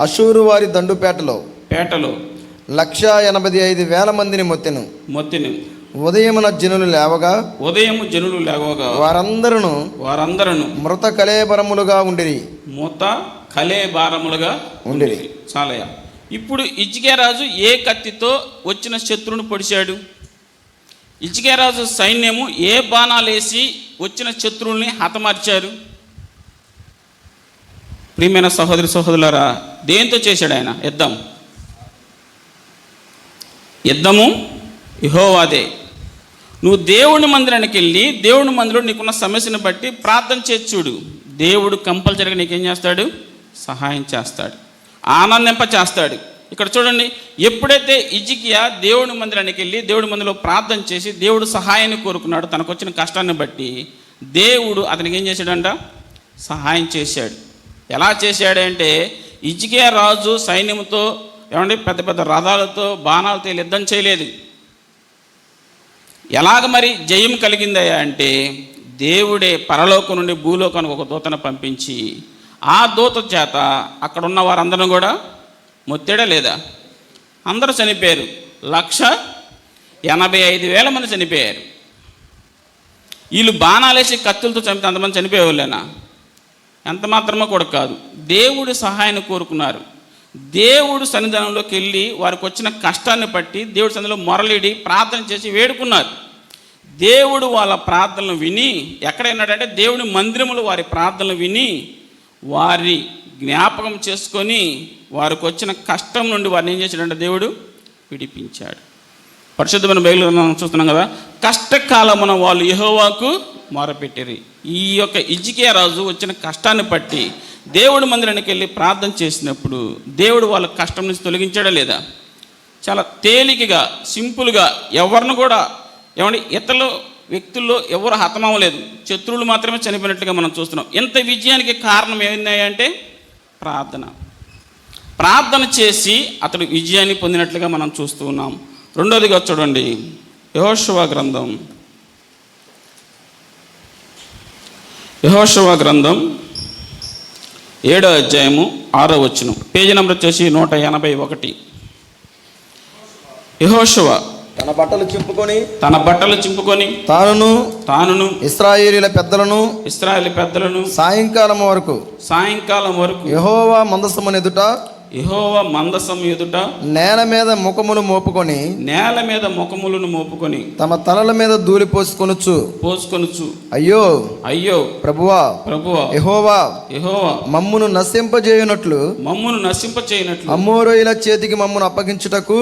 అషూరు వారి దండుపేటలో 185,000 మందిని మొత్తెను. ఉదయమున జనులు లేవగా వారందరూ మృత కళేబరములుగా ఉండిరి. చాలయా. ఇప్పుడు హిజ్కియా రాజు ఏ కత్తితో వచ్చిన శత్రువును పొడిచాడు? హిజ్కియా రాజు సైన్యము ఏ బాణాలేసి వచ్చిన శత్రువుల్ని హతమార్చారు? ప్రియమైన సహోదరి సహోదరులారా, దేంతో చేశాడు ఆయన యుద్ధము యెహోవాదే. నువ్వు దేవుని మందిరానికి వెళ్ళి దేవుని మందిరంలో నీకున్న సమస్యను బట్టి ప్రార్థన చేసి చూడు. దేవుడు కంపల్సరీగా నీకేం చేస్తాడు? సహాయం చేస్తాడు, ఆనందింప చేస్తాడు. ఇక్కడ చూడండి, ఎప్పుడైతే హిజ్కియా దేవుని మందిరానికి వెళ్ళి దేవుడి మందిరంలో ప్రార్థన చేసి దేవుడు సహాయాన్ని కోరుకున్నాడు, తనకు వచ్చిన కష్టాన్ని బట్టి దేవుడు అతనికి ఏం చేశాడంట? సహాయం చేశాడు. ఎలా చేశాడంటే, హిజ్కియా రాజు సైన్యంతో పెద్ద పెద్ద రథాలతో బాణాలతో యుద్ధం చేయలేదు. ఎలాగ మరి జయం కలిగిందయ్యా అంటే, దేవుడే పరలోకం నుండి భూలోకానికి ఒక దూతను పంపించి ఆ దూత చేత అక్కడ ఉన్న వారందరూ కూడా మొత్తాడా లేదా? అందరూ చనిపోయారు. 185,000 మంది చనిపోయారు. వీళ్ళు బాణాలేసి కత్తులతో చంపితే అంతమంది చనిపోయేవాళ్ళేనా? ఎంత మాత్రమో కూడా కాదు. దేవుడి సహాయాన్ని కోరుకున్నారు. దేవుడు సన్నిధానంలోకి వెళ్ళి వారికి వచ్చిన కష్టాన్ని బట్టి దేవుడి సన్నిధిలో మొరలిడి ప్రార్థన చేసి వేడుకున్నారు. దేవుడు వాళ్ళ ప్రార్థనలు విని ఎక్కడైనాడంటే దేవుని మందిరములు వారి ప్రార్థనలు విని వారి జ్ఞాపకం చేసుకొని వారికి వచ్చిన కష్టం నుండి వారిని ఏం చేశాడంటే దేవుడు విడిపించాడు. పరిశుద్ధమైన బైబిల్లో మనం చూస్తున్నాం కదా, కష్టకాలమున వాళ్ళు యెహోవాకు మొరపెట్టిరి. ఈ యొక్క హిజ్కియా రాజు వచ్చిన కష్టాన్ని బట్టి దేవుడి మందిరానికి వెళ్ళి ప్రార్థన చేసినప్పుడు దేవుడు వాళ్ళ కష్టం నుంచి తొలగించాడా లేదా? చాలా తేలికగా సింపుల్గా ఎవరిని కూడా ఇతరుల వ్యక్తుల్లో ఎవరు హతమవ్వలేదు, శత్రువులు మాత్రమే చనిపోయినట్లుగా మనం చూస్తున్నాం. ఇంత విజయానికి కారణం ఏమైందంటే ప్రార్థన చేసి అతడు విజయాన్ని పొందినట్లుగా మనం చూస్తూ ఉన్నాం. రెండోదిగా చూడండి, యెహోషువ గ్రంథం 7వ అధ్యాయము 6వ వచనం, పేజీ నెంబర్ వచ్చేసి 181. యెహోషువ తన బట్టలు చింపుకొని తానును ఇశ్రాయేలీల పెద్దలను సాయంకాలం వరకు యెహోవా మందసము ఎదుట నేల మీద ముఖములను మోపుకొని తమ తలల మీద ధూళి పోసుకొనుచు అయ్యో ప్రభువా యెహోవా మమ్మును నశింపజేయునట్లు అమోరీయుల చేతికి మమ్మును అప్పగించుటకు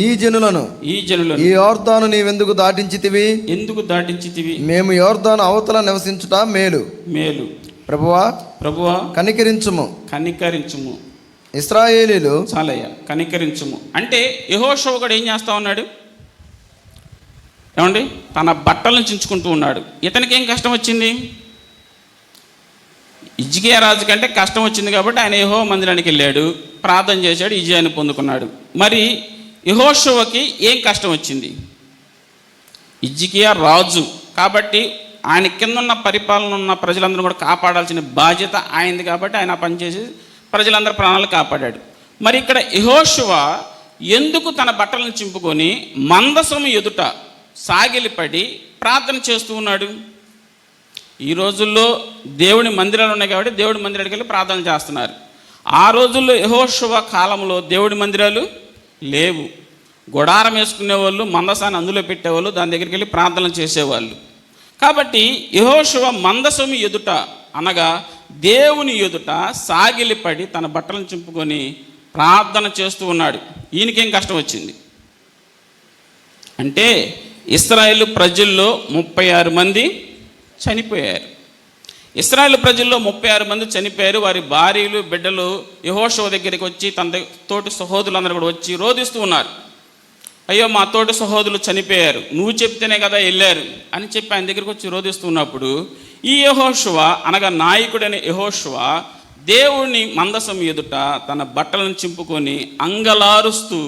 ఈ జనులను ఈ యొర్దాను నీవెందుకు దాటించితివి? మేము యొర్దాను అవతల నివసించుట మేలు. ప్రభువా కనికరించుము. ఇశ్రాయేలీలు చాలయ్యా కనికరించుము అంటే యెహోషువ కూడా ఏం చేస్తా ఉన్నాడు? తన బట్టలను చించుకుంటూ ఉన్నాడు. ఇతనికి ఏం కష్టం వచ్చింది? హిజ్కియా రాజు కంటే కష్టం వచ్చింది కాబట్టి ఆయన యెహోవా మందిరానికి వెళ్ళాడు, ప్రార్థన చేశాడు, విజయాన్ని పొందుకున్నాడు. మరి యెహోషువకి ఏం కష్టం వచ్చింది? హిజ్కియా రాజు కాబట్టి ఆయన కింద ఉన్న పరిపాలన ఉన్న ప్రజలందరూ కూడా కాపాడాల్సిన బాధ్యత ఆయనది కాబట్టి ఆయన పనిచేసి ప్రజలందరి ప్రాణాలు కాపాడాడు. మరి ఇక్కడ యెహోషువ ఎందుకు తన బట్టలను చింపుకొని మందసము ఎదుట సాగిలిపడి ప్రార్థన చేస్తూ ఉన్నాడు? ఈ రోజుల్లో దేవుని మందిరాలు ఉన్నాయి కాబట్టి దేవుడి మందిరానికి వెళ్ళి ప్రార్థన చేస్తున్నారు. ఆ రోజుల్లో యెహోషువ కాలంలో దేవుడి మందిరాలు లేవు. గుడారం వేసుకునేవాళ్ళు, మందసాన్ని అందులో పెట్టేవాళ్ళు, దాని దగ్గరికి వెళ్ళి ప్రార్థనలు చేసేవాళ్ళు. కాబట్టి యెహోషువ మందసము ఎదుట అనగా దేవుని ఎదుట సాగిలిపడి తన బట్టలను చింపుకొని ప్రార్థన చేస్తూ ఉన్నాడు. ఈయనకేం కష్టం వచ్చింది అంటే, ఇశ్రాయేలు ప్రజల్లో 36 మంది చనిపోయారు. ఇశ్రాయేలు ప్రజల్లో 36 మంది చనిపోయారు. వారి భార్యలు బిడ్డలు యెహోషువ దగ్గరికి వచ్చి తన తోటి సహోదరులందరూ కూడా వచ్చి రోధిస్తూ ఉన్నారు. అయ్యో మా తోటి సహోదరులు చనిపోయారు, నువ్వు చెప్తేనే కదా వెళ్ళారు అని చెప్పి ఆయన దగ్గరికి వచ్చి రోధిస్తున్నప్పుడు ఈ యెహోషువ అనగా నాయకుడైన యెహోషువ దేవుని మందసం ఎదుట తన బట్టలను చింపుకొని అంగలారుస్తూ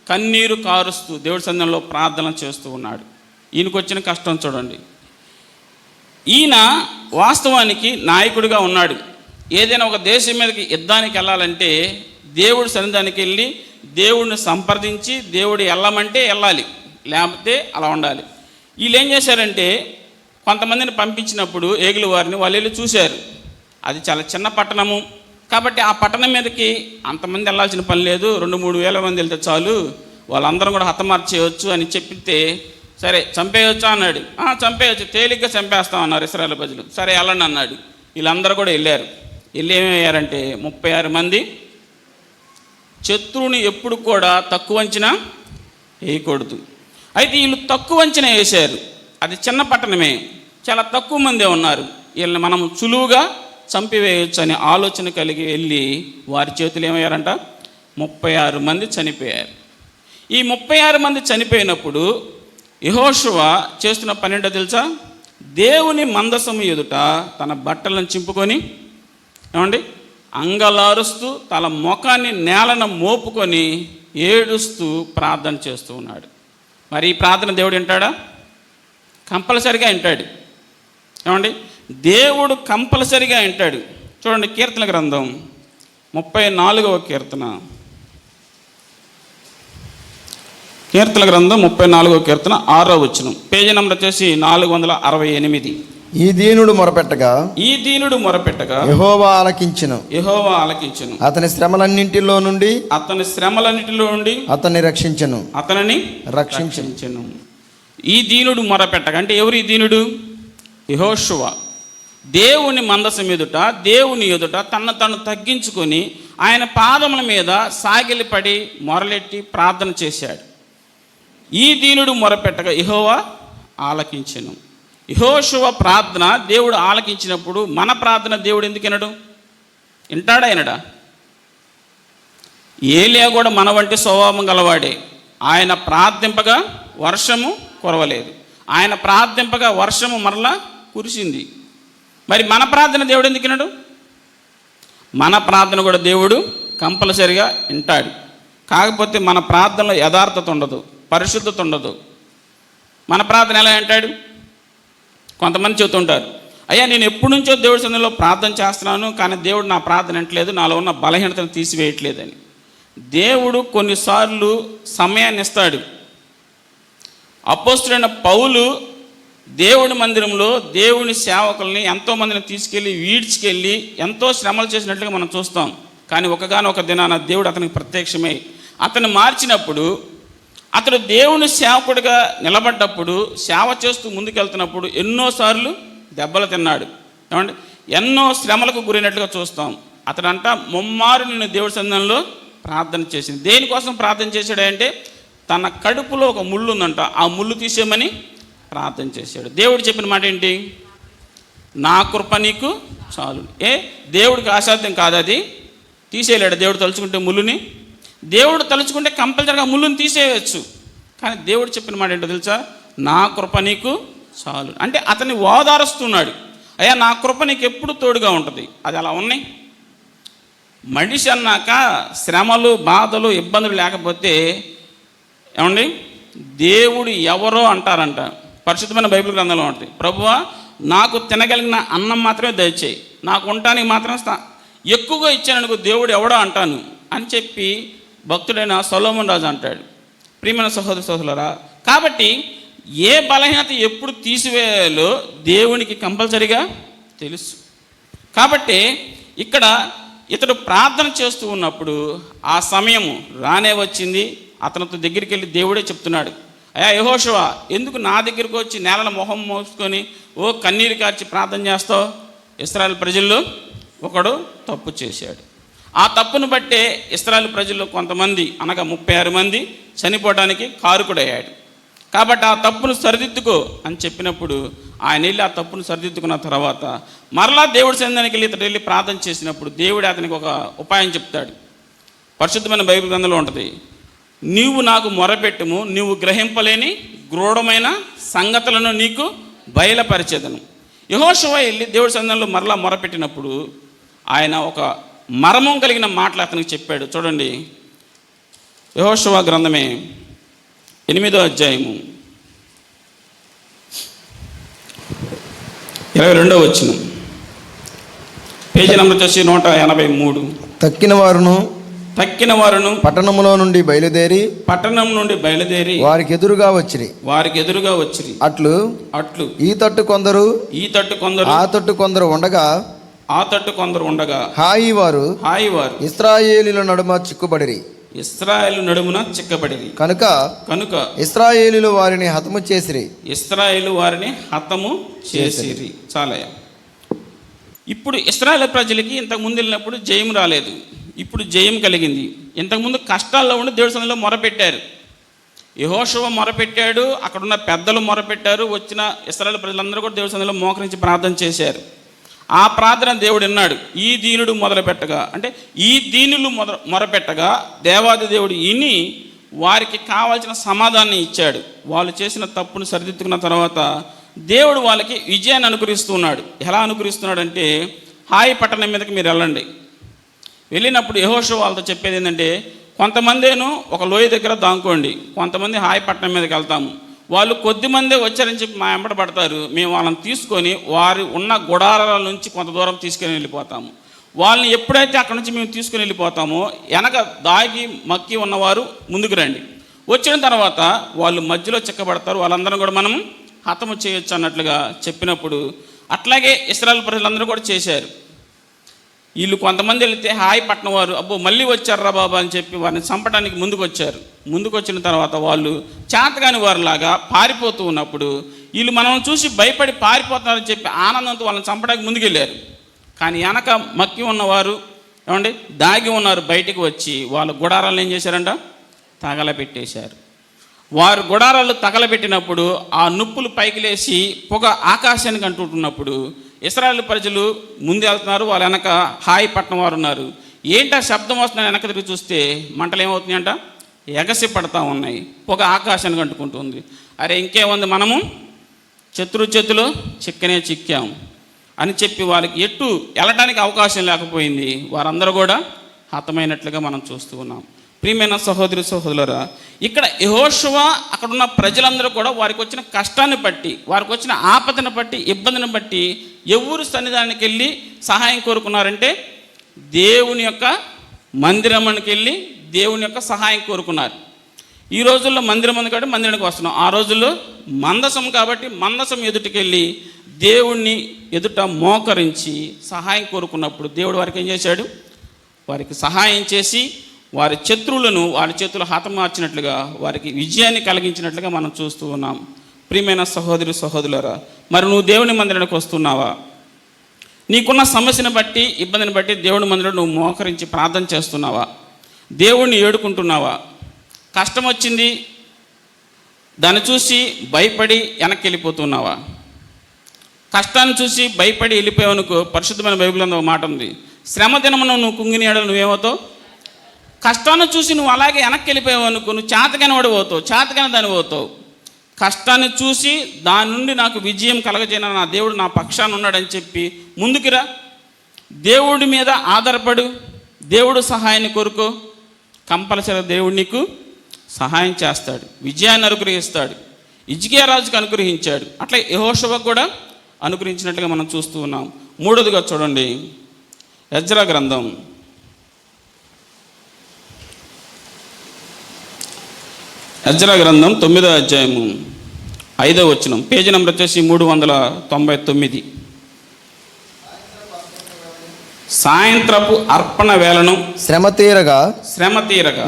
కన్నీరు కారుస్తూ దేవుడి సన్నిధిలో ప్రార్థన చేస్తూ ఉన్నాడు. ఈయనకు వచ్చిన కష్టం చూడండి. ఈయన వాస్తవానికి నాయకుడిగా ఉన్నాడు. ఏదైనా ఒక దేశం మీదకి యుద్ధానికి వెళ్ళాలంటే దేవుడి సన్నిధానికి వెళ్ళి దేవుడిని సంప్రదించి దేవుడు వెళ్ళమంటే వెళ్ళాలి, లేకపోతే అలా ఉండాలి. వీళ్ళు ఏం చేశారంటే కొంతమందిని పంపించినప్పుడు ఏగుల వారిని వాళ్ళు వెళ్ళి చూశారు. అది చాలా చిన్న పట్టణము కాబట్టి ఆ పట్టణం మీదకి అంతమంది వెళ్ళాల్సిన పని లేదు, 2-3 వేల మంది వెళ్తే చాలు, వాళ్ళందరం కూడా హతమార్చేయవచ్చు అని చెప్పితే సరే చంపేయచ్చు అన్నాడు. చంపేయచ్చు, తేలిగ్గా చంపేస్తాం అన్నారు ఇశ్రాయేలు ప్రజలు. సరే వెళ్ళండి అన్నాడు. వీళ్ళందరూ కూడా వెళ్ళారు. వీళ్ళు ఏమయ్యారంటే 36 మంది. శత్రువుని ఎప్పుడు కూడా తక్కువ అంచనా వేయకూడదు. అయితే వీళ్ళు తక్కువ అంచనా వేశారు. అది చిన్న పట్టణమే, చాలా తక్కువ మందే ఉన్నారు, వీళ్ళని మనం సులువుగా చంపివేయచ్చు అనే ఆలోచన కలిగి వెళ్ళి వారి చేతులు ఏమయ్యారంట, 36 మంది చనిపోయారు. ఈ 36 మంది చనిపోయినప్పుడు యెహోషువ చేస్తున్న పని ఏంటో తెలుసా? దేవుని మందసము ఎదుట తన బట్టలను చింపుకొని ఏమండి అంగలారుస్తూ తన ముఖాన్ని నేలను మోపుకొని ఏడుస్తూ ప్రార్థన చేస్తూ ఉన్నాడు. మరి ఈ ప్రార్థన దేవుడు వింటాడా? కంపల్సరిగా వింటాడు. ఏమండి దేవుడు కంపల్సరిగా వింటాడు. చూడండి, కీర్తన గ్రంథం 34వ కీర్తన. కీర్తన గ్రంథం 34వ కీర్తన 6వ వచనం, పేజీ నెంబర్ వచ్చేసి 468. ఈ దీనుడు మొరపెట్టగా యెహోవా ఆలకించెను. అతని శ్రమలన్నింటిలో నుండి అతన్ని రక్షించెను. ఈ దీనుడు మొరపెట్టగా అంటే ఎవరు ఈ దీనుడు? యెహోషువ. దేవుని మందసం ఎదుట, దేవుని ఎదుట తను తగ్గించుకొని ఆయన పాదముల మీద సాగిలిపడి మొరలెట్టి ప్రార్థన చేశాడు. ఈ దీనుడు మొరపెట్టగా యెహోవా ఆలకించెను. యెహోషువ ప్రార్థన దేవుడు ఆలకించినప్పుడు మన ప్రార్థన దేవుడు ఎందుకు వినడు? వింటాడా వినడా? ఏలియా కూడా మన వంటి స్వభావం గలవాడే. ఆయన ప్రార్థింపగా వర్షము కురవలేదు, ఆయన ప్రార్థింపగా వర్షము మరలా కురిసింది. మరి మన ప్రార్థన దేవుడు ఎందుకు వినడు? మన ప్రార్థన కూడా దేవుడు కంపల్సరిగా వింటాడు. కాకపోతే మన ప్రార్థనలో యథార్థత ఉండదు, పరిశుద్ధత ఉండదు. మన ప్రార్థన ఎలా వింటాడు? కొంతమంది చెబుతుంటారు, అయ్యా నేను ఎప్పటి నుంచో దేవుడి సన్నిధిలో ప్రార్థన చేస్తున్నాను, కానీ దేవుడు నా ప్రార్థన వింటలేదు, నాలో ఉన్న బలహీనతను తీసివేయట్లేదని. దేవుడు కొన్నిసార్లు సమయాన్ని ఇస్తాడు. అపోస్తులైన పౌలు దేవుని మందిరంలో దేవుని సేవకుల్ని ఎంతోమందిని తీసుకెళ్ళి ఈడ్చుకెళ్ళి ఎంతో శ్రమలు చేసినట్లుగా మనం చూస్తాం. కానీ ఒకగానొక దినాన దేవుడు అతనికి ప్రత్యక్షమై అతను మార్చినప్పుడు, అతడు దేవుని సేవకుడిగా నిలబడ్డప్పుడు, సేవ చేస్తూ ముందుకెళ్తున్నప్పుడు ఎన్నోసార్లు దెబ్బలు తిన్నాడు. ఏమంటే ఎన్నో శ్రమలకు గురైనట్లుగా చూస్తాం. అతడంట ముమ్మారు నేను దేవుడి సన్నిధిలో ప్రార్థన చేసింది. దేనికోసం ప్రార్థన చేశాడంటే తన కడుపులో ఒక ముళ్ళు ఉందంట, ఆ ముళ్ళు తీసేయమని ప్రార్థన చేశాడు. దేవుడు చెప్పిన మాట ఏంటి? నా కృప నీకు చాలు. దేవుడికి అసాధ్యం కాదు, అది తీసేయలేడు. దేవుడు తలుచుకుంటే ముళ్ళుని, దేవుడు తలుచుకుంటే కంపల్సరిగా ముళ్ళుని తీసేయవచ్చు. కానీ దేవుడు చెప్పిన మాట ఏంటో తెలుసా? నా కృప నీకు చాలు. అంటే అతన్ని ఓదారుస్తున్నాడు. అయ్యా నా కృప నీకు ఎప్పుడు తోడుగా ఉంటుంది. అది అలా ఉన్నాయి. మనిషి అన్నాక శ్రమలు, బాధలు, ఇబ్బందులు లేకపోతే ఏమండి దేవుడు ఎవరో అంటారంట. పరిశుద్ధమైన బైబిల్ గ్రంథంలో ఉంటుంది, ప్రభువా నాకు తినగలిగిన అన్నం మాత్రమే దయచేయి, నాకు ఉండటానికి మాత్రం ఎక్కువగా ఇచ్చాననుకో దేవుడు ఎవడో అంటాను అని చెప్పి భక్తుడైన సొలొమోను రాజు అంటాడు. ప్రియమైన సహోదర సహోదరులారా, కాబట్టి ఏ బలహీనత ఎప్పుడు తీసివేయాలో దేవునికి కంపల్సరిగా తెలుసు. కాబట్టి ఇక్కడ ఇతడు ప్రార్థన చేస్తూ ఉన్నప్పుడు ఆ సమయము రానే వచ్చింది. అతనితో దగ్గరికి వెళ్ళి దేవుడే చెప్తున్నాడు, అయ్యా యెహోషువ ఎందుకు నా దగ్గరికి వచ్చి నేలను మొహం మోసుకొని కన్నీరు కార్చి ప్రార్థన చేస్తావు? ఇశ్రాయేలు ప్రజల్లో ఒకడు తప్పు చేశాడు. ఆ తప్పును బట్టే ఇశ్రాయేలు ప్రజల్లో కొంతమంది అనగా 36 మంది చనిపోవడానికి కారకుడయ్యాడు. కాబట్టి ఆ తప్పును సరిదిద్దుకో అని చెప్పినప్పుడు ఆయన వెళ్ళి ఆ తప్పును సరిదిద్దుకున్న తర్వాత మరలా దేవుడి సన్నిధానికి వెళ్ళి ఇతడు వెళ్ళి ప్రార్థన చేసినప్పుడు దేవుడు అతనికి ఒక ఉపాయం చెప్తాడు. పరిశుద్ధమైన బైబిల్ గ్రంథంలో ఉంటుంది, నీవు నాకు మొరపెట్టుము, నీవు గ్రహింపలేని గూఢమైన సంగతులను నీకు బయలుపరిచేదను. యెహోషువ వెళ్ళి దేవుడి సన్నిధానంలో మరలా మొరపెట్టినప్పుడు ఆయన ఒక మర్మం కలిగిన మాటలు అతనికి చెప్పాడు. చూడండి, యెహోషువ గ్రంథమే 8వ అధ్యాయము 22వ వచనం, పేజీ నెంబర్ వచ్చేసి 183. తక్కిన వారును పట్టణం నుండి బయలుదేరి వారికి ఎదురుగా వచ్చిరి. అట్లు ఈ తట్టు కొందరు ఆ తట్టు కొందరు ఉండగా హాయి వారు ఇశ్రాయేలీయుల నడుమ చిక్కుబడిరి. కనుక ఇశ్రాయేలీయులు వారిని హతము చేసిరి. చాలయ్య. ఇప్పుడు ఇశ్రాయేలు ప్రజలకి ఇంతకుముందు వెళ్ళినప్పుడు జయం రాలేదు, ఇప్పుడు జయం కలిగింది. ఇంతకుముందు కష్టాల్లో ఉండి దేవుడి సన్నిధిలో మొరపెట్టారు. యెహోషువ మొరపెట్టాడు, అక్కడున్న పెద్దలు మొరపెట్టారు, వచ్చిన ఇశ్రాయేలు ప్రజలందరూ కూడా దేవుడి సన్నిధిలో మోకరించి ప్రార్థన చేశారు. ఆ ప్రార్థన దేవుడు విన్నాడు. ఈ దీనుడు మొదలుపెట్టగా, అంటే ఈ దీనులు మొరపెట్టగా దేవాది దేవుడు విని వారికి కావాల్సిన సమాధానం ఇచ్చాడు. వాళ్ళు చేసిన తప్పును సరిదిద్దుకున్న తర్వాత దేవుడు వాళ్ళకి విజయాన్ని అనుగ్రహిస్తున్నాడు. ఎలా అనుగ్రహిస్తున్నాడంటే, హాయి పట్టణం మీదకి మీరు వెళ్ళండి. వెళ్ళినప్పుడు యెహోషువ వాళ్ళతో చెప్పేది ఏంటంటే, కొంతమందేను ఒక లోయ దగ్గర దాంకోండి, కొంతమంది హాయి పట్టణం మీదకి వెళ్తాము. వాళ్ళు కొద్దిమందే వచ్చారని చెప్పి మా వెంబడి పడతారు. మేము వాళ్ళని తీసుకొని వారి ఉన్న గుడారాల నుంచి కొంత దూరం తీసుకొని వెళ్ళిపోతాము. వాళ్ళని ఎప్పుడైతే అక్కడి నుంచి మేము తీసుకుని వెళ్ళిపోతామో వెనక దాగి మక్కి ఉన్నవారు ముందుకు రండి. వచ్చిన తర్వాత వాళ్ళు మధ్యలో చిక్కబడతారు, వాళ్ళందరం కూడా మనం హతము చేయొచ్చు అన్నట్లుగా చెప్పినప్పుడు అట్లాగే ఇశ్రాయేలు ప్రజలందరూ కూడా చేశారు. వీళ్ళు కొంతమంది వెళితే హాయి పట్టణం వారు అబ్బో మళ్ళీ వచ్చారా బాబా అని చెప్పి వారిని చంపడానికి ముందుకు వచ్చారు. ముందుకు వచ్చిన తర్వాత వాళ్ళు చేతగాని వారిలాగా పారిపోతూ ఉన్నప్పుడు వీళ్ళు మనం చూసి భయపడి పారిపోతున్నారని చెప్పి ఆనందంతో వాళ్ళని చంపడానికి ముందుకెళ్ళారు. కానీ వెనక మక్కి ఉన్నవారు ఏమండి దాగి ఉన్నారు, బయటికి వచ్చి వాళ్ళ గుడారాలు ఏం చేశారంట, తగలబెట్టేశారు. వారు గుడారాలు తగలబెట్టినప్పుడు ఆ నుప్పులు పైకి లేచి పొగ ఆకాశానికి అంటున్నప్పుడు ఇశ్రాయేలు ప్రజలు ముందు వెళ్తున్నారు, వాళ్ళ వెనక హాయి పట్టణం వారు ఉన్నారు. ఏంటా శబ్దం వస్తుందని వెనక తిరిగి చూస్తే మంటలు ఏమవుతున్నాయంట, ఎగసి పడతా ఉన్నాయి, పొగ ఆకాశానికి అంటుకుంటుంది. అరే ఇంకేముంది, మనము చేతిలో చిక్కనే చిక్కాము అని చెప్పి వాళ్ళకి ఎటు వెళ్ళడానికి అవకాశం లేకపోయింది. వారందరూ కూడా హతమైనట్లుగా మనం చూస్తూ ఉన్నాం. ప్రియమైన సహోదరి సహోదరులారా, ఇక్కడ యెహోషువ అక్కడున్న ప్రజలందరూ కూడా వారికి వచ్చిన కష్టాన్ని బట్టి, వారికి వచ్చిన ఆపదను బట్టి, ఇబ్బందిని బట్టి ఎవరు సన్నిధానానికి వెళ్ళి సహాయం కోరుకున్నారంటే దేవుని యొక్క మందిరానికి వెళ్ళి దేవుని యొక్క సహాయం కోరుకున్నారు. ఈ రోజుల్లో మందిరం ఉంది కాబట్టి మందిరానికి వస్తున్నాం. ఆ రోజుల్లో మందసం కాబట్టి మందసం ఎదుటికెళ్ళి దేవుణ్ణి ఎదుట మోకరించి సహాయం కోరుకున్నప్పుడు దేవుడు వారికి ఏం చేశాడు, వారికి సహాయం చేసి వారి శత్రువులను వారి చేతులు హతమార్చినట్లుగా వారికి విజయాన్ని కలిగించినట్లుగా మనం చూస్తూ ఉన్నాం. ప్రియమైన సహోదరి సహోదరులారా, మరి నువ్వు దేవుని మందిరానికి వస్తున్నావా? నీకున్న సమస్యను బట్టి ఇబ్బందిని బట్టి దేవుని మందిరంలో నువ్వు మోకరించి ప్రార్థన చేస్తున్నావా? దేవుణ్ణి ఏడుకుంటున్నావా? కష్టం వచ్చింది దాన్ని చూసి భయపడి వెనక్కి వెళ్ళిపోతున్నావా? కష్టాన్ని చూసి భయపడి వెళ్ళిపోయావనుకో, పరిశుద్ధమైన బైబిల్ ఒక మాట ఉంది, శ్రమ దినమును నువ్వు కుంగిని ఏడలు నువ్వేమవుతావు? కష్టాన్ని చూసి నువ్వు అలాగే వెనక్కి వెళ్ళిపోయావు అనుకో, నువ్వు చేతగాని వాడు పోతావు, చేతగాని దాన్ని పోతావు. కష్టాన్ని చూసి దాని నుండి నాకు విజయం కలగజేయన నా దేవుడు నా పక్షాన ఉన్నాడని చెప్పి ముందుకురా, దేవుడి మీద ఆధారపడు, దేవుడు సహాయాన్ని కోరుకో, కంపల్సరీ దేవుడు నీకు సహాయం చేస్తాడు, విజయాన్ని అనుగ్రహిస్తాడు. హిజ్కియా రాజుకు అనుగ్రహించాడు, అట్లా యెహోషువకు కూడా అనుగ్రహించినట్లుగా మనం చూస్తూ ఉన్నాం. మూడోదిగా చూడండి, ఎజ్రా గ్రంథం 9వ అధ్యాయము 5వ వచనం, పేజీ నెంబర్ వచ్చేసి 399. సాయంత్రపు అర్పణ వేళను శ్రమ తీరగా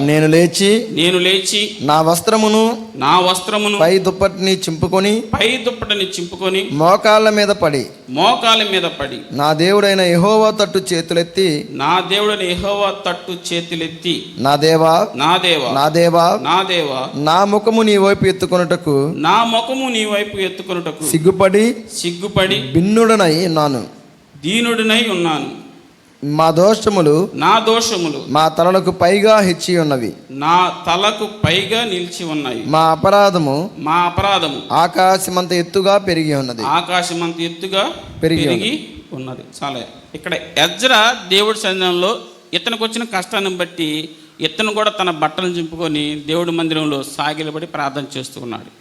నేను లేచి నా వస్త్రమును పై దుప్పటిని చింపుకొని మోకాళ్ళ మీద పడి నా దేవుడైన యెహోవా తట్టు చేతులెత్తి నా దేవా నా ముఖము నీ వైపు ఎత్తుకొనుటకు సిగ్గుపడి దీనుడనై ఉన్నాను. నా దోషములు మా తలకు పైగా హెచ్చి ఉన్నవి, నిలిచి ఉన్నాయి. మా అపరాధము ఆకాశమంత ఎత్తుగా పెరిగి ఉన్నది. చాలా ఇక్కడ ఎజ్రా దేవుడి సన్నిధానంలో ఇతనికి వచ్చిన కష్టాన్ని బట్టి ఇతను కూడా తన బట్టలను చింపుకొని దేవుడి మందిరంలో సాగిలబడి ప్రార్థన చేస్తూ ఉన్నాడు.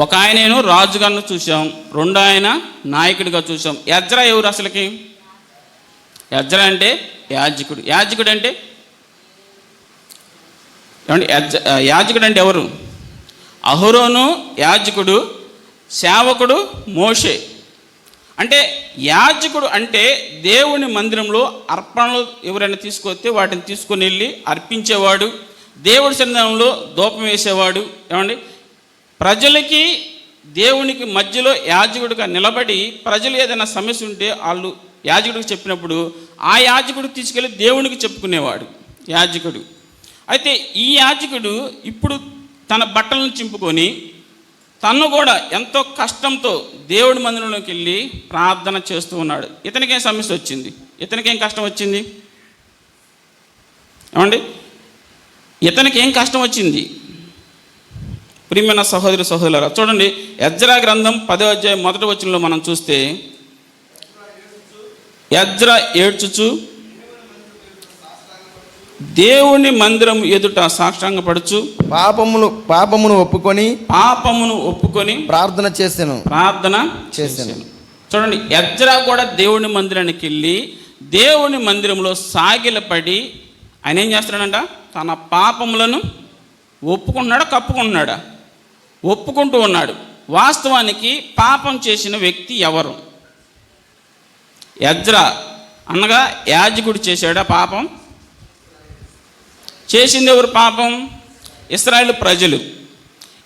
ఒక ఆయనేను రాజుగాను చూసాం, రెండో ఆయన నాయకుడిగా చూసాం. ఎజ్రా ఎవరు అసలుకి? ఎజ్రా అంటే యాజకుడు అంటే ఏమండి? యాజకుడు అంటే ఎవరు? అహరోను యాజకుడు, సేవకుడు మోషే. అంటే యాజకుడు అంటే దేవుని మందిరంలో అర్పణలు ఎవరైనా తీసుకొస్తే వాటిని తీసుకొని వెళ్ళి అర్పించేవాడు, దేవుడి సన్నిధానంలో ధూపం వేసేవాడు. ఏమండి? ప్రజలకి దేవునికి మధ్యలో యాజకుడిగా నిలబడి ప్రజలు ఏదైనా సమస్య ఉంటే వాళ్ళు యాజకుడికి చెప్పినప్పుడు ఆ యాజకుడు తీసుకెళ్ళి దేవునికి చెప్పుకునేవాడు యాజకుడు. అయితే ఈ యాజకుడు ఇప్పుడు తన బట్టలను చింపుకొని తను కూడా ఎంతో కష్టంతో దేవుడి మందిరంలోకి వెళ్ళి ప్రార్థన చేస్తూ ఉన్నాడు. ఇతనికేం సమస్య వచ్చింది? ఇతనికేం కష్టం వచ్చింది? ఏమండి, ఇతనికి ఏం కష్టం వచ్చింది? ప్రియమైన సహోదరి సహోదరులారా, చూడండి, ఎజ్రా గ్రంథం 10వ అధ్యాయం 1వ వచనంలో మనం చూస్తే, ఎజ్రా ఏడ్చుచు దేవుని మందిరం ఎదుట సాష్టాంగపడుచు పాపమును ఒప్పుకొని ప్రార్థన చేశాను. చూడండి, ఎజ్రా కూడా దేవుని మందిరానికి వెళ్ళి దేవుని మందిరంలో సాగిలపడి ఆయన ఏం చేస్తున్నాడంట? తన పాపములను ఒప్పుకుంటున్నాడా కప్పుకుంటున్నాడా? ఒప్పుకుంటూ ఉన్నాడు. వాస్తవానికి పాపం చేసిన వ్యక్తి ఎవరు? ఎజ్రా అనగా యాజకుడు చేశాడా పాపం? చేసింది ఎవరు పాపం? ఇశ్రాయేలు ప్రజలు.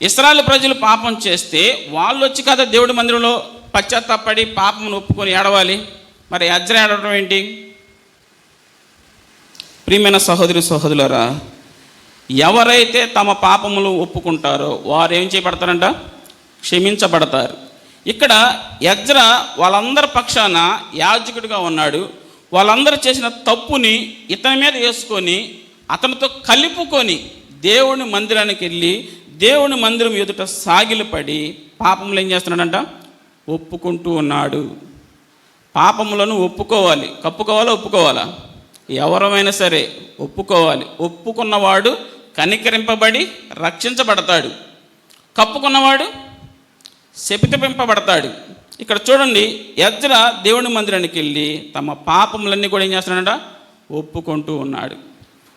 ఇశ్రాయేలు ప్రజలు పాపం చేస్తే వాళ్ళు వచ్చి కదా దేవుడి మందిరంలో పశ్చాత్తాపడి పాపమును ఒప్పుకొని ఏడవాలి. మరి ఎజ్రా ఏడవడం ఏంటి? ప్రియమైన సహోదరి సహోదరులారా, ఎవరైతే తమ పాపములు ఒప్పుకుంటారో వారు ఏం చేయబడతారంట? క్షమించబడతారు. ఇక్కడ ఎజ్రా వాళ్ళందరి పక్షాన యాజకుడిగా ఉన్నాడు. వాళ్ళందరూ చేసిన తప్పుని ఇతని మీద వేసుకొని అతనితో కలుపుకొని దేవుని మందిరానికి వెళ్ళి దేవుని మందిరం ఎదుట సాగిలపడి పాపములు ఏం చేస్తున్నాడంట? ఒప్పుకుంటూ ఉన్నాడు. పాపములను ఒప్పుకోవాలి. కప్పుకోవాలా ఒప్పుకోవాలా? ఎవరమైనా సరే ఒప్పుకోవాలి. ఒప్పుకున్నవాడు కనికరింపబడి రక్షించబడతాడు. కప్పుకున్నవాడు శపితపింపబడతాడు. ఇక్కడ చూడండి, ఎజ్రా దేవుని మందిరానికి వెళ్ళి తమ పాపములన్నీ కూడా ఏం చేస్తున్నాడంట? ఒప్పుకుంటూ ఉన్నాడు.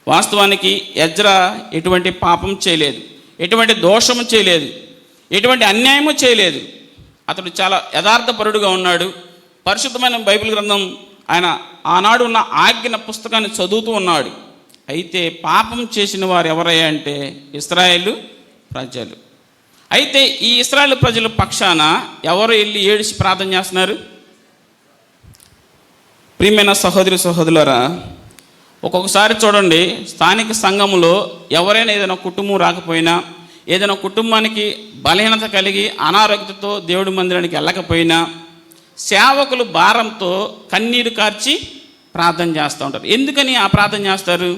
వాస్తవానికి ఎజ్రా ఎటువంటి పాపం చేయలేదు, ఎటువంటి దోషము చేయలేదు, ఎటువంటి అన్యాయము చేయలేదు. అతడు చాలా యథార్థపరుడుగా ఉన్నాడు. పరిశుద్ధమైన బైబిల్ గ్రంథం ఆయన ఆనాడు ఉన్న ఆజ్ఞ పుస్తకాన్ని చదువుతూ ఉన్నాడు. అయితే పాపం చేసిన వారు ఎవరయ్యా అంటే ఇశ్రాయేలు ప్రజలు. అయితే ఈ ఇశ్రాయేలు ప్రజల పక్షాన ఎవరు వెళ్ళి ఏడిసి ప్రార్థన చేస్తున్నారు? ప్రియమైన సహోదరి సహోదరులారా, ఒక్కొక్కసారి చూడండి, స్థానిక సంఘములో ఎవరైనా ఏదైనా కుటుంబం రాకపోయినా, ఏదైనా కుటుంబానికి బలహీనత కలిగి అనారోగ్యతతో దేవుడి మందిరానికి వెళ్ళకపోయినా సేవకులు భారంతో కన్నీరు కార్చి ప్రార్థన చేస్తూ ఉంటారు. ఎందుకని ఆ ప్రార్థన చేస్తారు?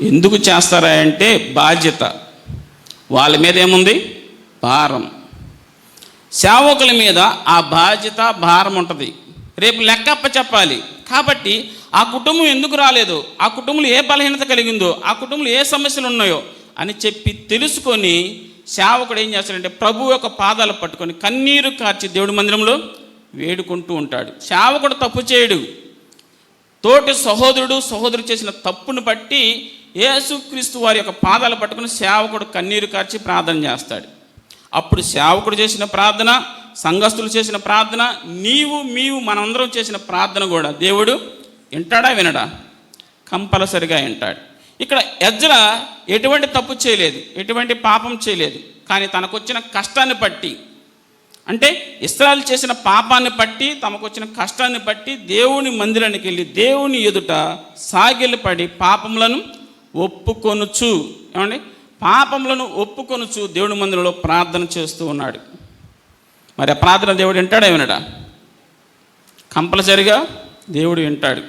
ఎందుకు చేస్తారా అంటే బాధ్యత. వాళ్ళ మీద ఏముంది? భారం. సేవకుల మీద ఆ బాధ్యత భారం ఉంటుంది. రేపు లెక్కప్ప చెప్పాలి. కాబట్టి ఆ కుటుంబం ఎందుకు రాలేదో, ఆ కుటుంబంలో ఏ బలహీనత కలిగిందో, ఆ కుటుంబంలో ఏ సమస్యలు ఉన్నాయో అని చెప్పి తెలుసుకొని సేవకుడు ఏం చేస్తాడంటే ప్రభు యొక్క పాదాలు పట్టుకొని కన్నీరు కార్చి దేవుడి మందిరంలో వేడుకుంటూ ఉంటాడు. సేవకుడు తప్పు చేయడు. తోటి సహోదరుడు చేసిన తప్పును బట్టి యేసుక్రీస్తు వారి యొక్క పాదాలు పట్టుకుని సేవకుడు కన్నీరు కార్చి ప్రార్థన చేస్తాడు. అప్పుడు సేవకుడు చేసిన ప్రార్థన, సంఘస్థులు చేసిన ప్రార్థన, నీవు మనందరం చేసిన ప్రార్థన కూడా దేవుడు వింటాడా వినడా? కంపల్సరిగా వింటాడు. ఇక్కడ ఎజ్రా ఎటువంటి తప్పు చేయలేదు, ఎటువంటి పాపం చేయలేదు. కానీ తనకొచ్చిన కష్టాన్ని బట్టి, అంటే ఇశ్రాయేలు చేసిన పాపాన్ని బట్టి, తమకొచ్చిన కష్టాన్ని బట్టి దేవుని మందిరానికి వెళ్ళి దేవుని ఎదుట సాగిలపడి పాపములను ఒప్పుకొనుచు, ఏమండి, పాపములను ఒప్పుకొనుచు దేవుని మందిరంలో ప్రార్థన చేస్తూ ఉన్నాడు. మరి ఆ ప్రార్థన దేవుడు వింటాడా వినడా? కంపల్సరిగా దేవుడు వింటాడు.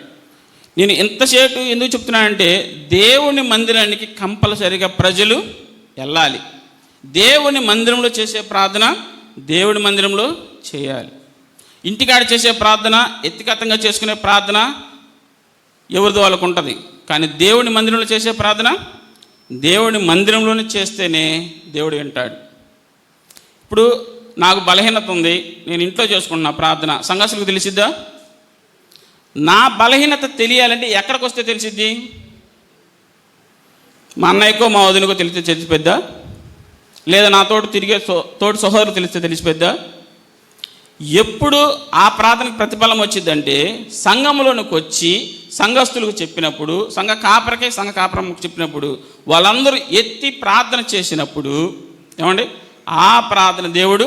నేను ఇంతసేపు ఎందుకు చెప్తున్నానంటే దేవుని మందిరానికి కంపల్సరిగా ప్రజలు వెళ్ళాలి. దేవుని మందిరంలో చేసే ప్రార్థన దేవుని మందిరంలో చేయాలి. ఇంటికాడ చేసే ప్రార్థన, వ్యక్తిగతంగా చేసుకునే ప్రార్థన ఎవరిదో వాళ్ళకు ఉంటుంది. కానీ దేవుని మందిరంలో చేసే ప్రార్థన దేవుని మందిరంలోనే చేస్తేనే దేవుడు వింటాడు. ఇప్పుడు నాకు బలహీనత ఉంది, నేను ఇంట్లో చేసుకుంటున్నా ప్రార్థన, సంఘాసులకు తెలిసిద్దా? నా బలహీనత తెలియాలంటే ఎక్కడికి వస్తే తెలిసిద్ది? మా అన్నయ్యకో మా వదినకో తెలిస్తే తెలిసిపోద్దా? లేదా నా తోటి తిరిగే తోటి సహోదరు తెలిస్తే తెలిసిపోద్దా? ఎప్పుడు ఆ ప్రార్థనకు ప్రతిఫలం వచ్చిందంటే సంఘంలోనికి వచ్చి సంఘస్థులకు చెప్పినప్పుడు, సంఘ కాపరముకు చెప్పినప్పుడు వాళ్ళందరూ ఎత్తి ప్రార్థన చేసినప్పుడు, ఏమండి, ఆ ప్రార్థన దేవుడు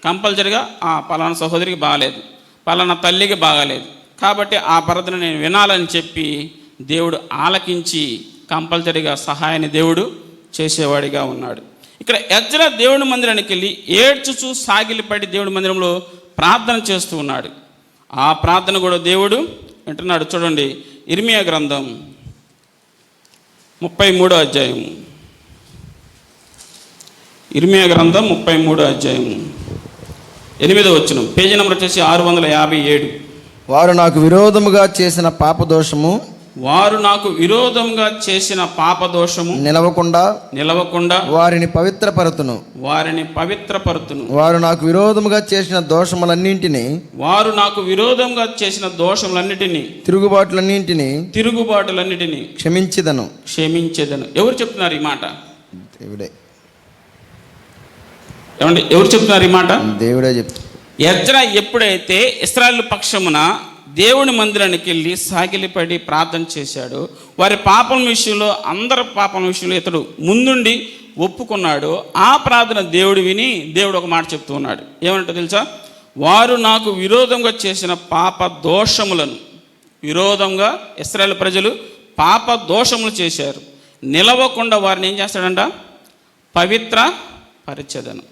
కంపల్సరిగా పలానా సహోదరికి బాగాలేదు, పలానా తల్లికి బాగాలేదు, కాబట్టి ఆ ప్రార్థన నేను వినాలని చెప్పి దేవుడు ఆలకించి కంపల్సరిగా సహాయాన్ని దేవుడు చేసేవాడిగా ఉన్నాడు. ఇక్కడ ఎజ్రా దేవుడి మందిరానికి వెళ్ళి ఏడ్చుచూ సాగిలిపడి దేవుడి మందిరంలో ప్రార్థన చేస్తూ ఉన్నాడు. ఆ ప్రార్థన కూడా దేవుడు వింటున్నాడు. చూడండి, ఇర్మియా గ్రంథం 33వ అధ్యాయం. ఇర్మియా గ్రంథం 33వ అధ్యాయం 8వ వచనం, పేజీ నెంబర్ వచ్చేసి 657. వారు నాకు విరోధముగా చేసిన పాపదోషము నిలవకుండా వారిని పవిత్రపరుతును. వారు నాకు విరోధముగా చేసిన దోషములన్నింటినీ తిరుగుబాటులన్నింటినీ క్షమించెదను. ఎవరు చెప్తున్నారు ఈ మాట? దేవుడే. ఏమండి, ఎవరు చెప్తున్నారు ఈ మాట? దేవుడే చెప్తారు. ఎజ్రా ఎప్పుడైతే ఇశ్రాయేలు పక్షమున దేవుని మందిరానికి వెళ్ళి సాగిలిపడి ప్రార్థన చేశాడు, వారి పాపం విషయంలో, అందరి పాపం విషయంలో ఇతడు ముందుండి ఒప్పుకున్నాడు. ఆ ప్రార్థన దేవుడు విని దేవుడు ఒక మాట చెప్తూ ఉన్నాడు. ఏమంటో తెలుసా? వారు నాకు విరోధంగా చేసిన పాప దోషములను, విరోధంగా ఇశ్రాయేలు ప్రజలు పాప దోషములు చేశారు, నిలవకుండా వారిని ఏం చేస్తాడంట? పవిత్ర పరిచదను.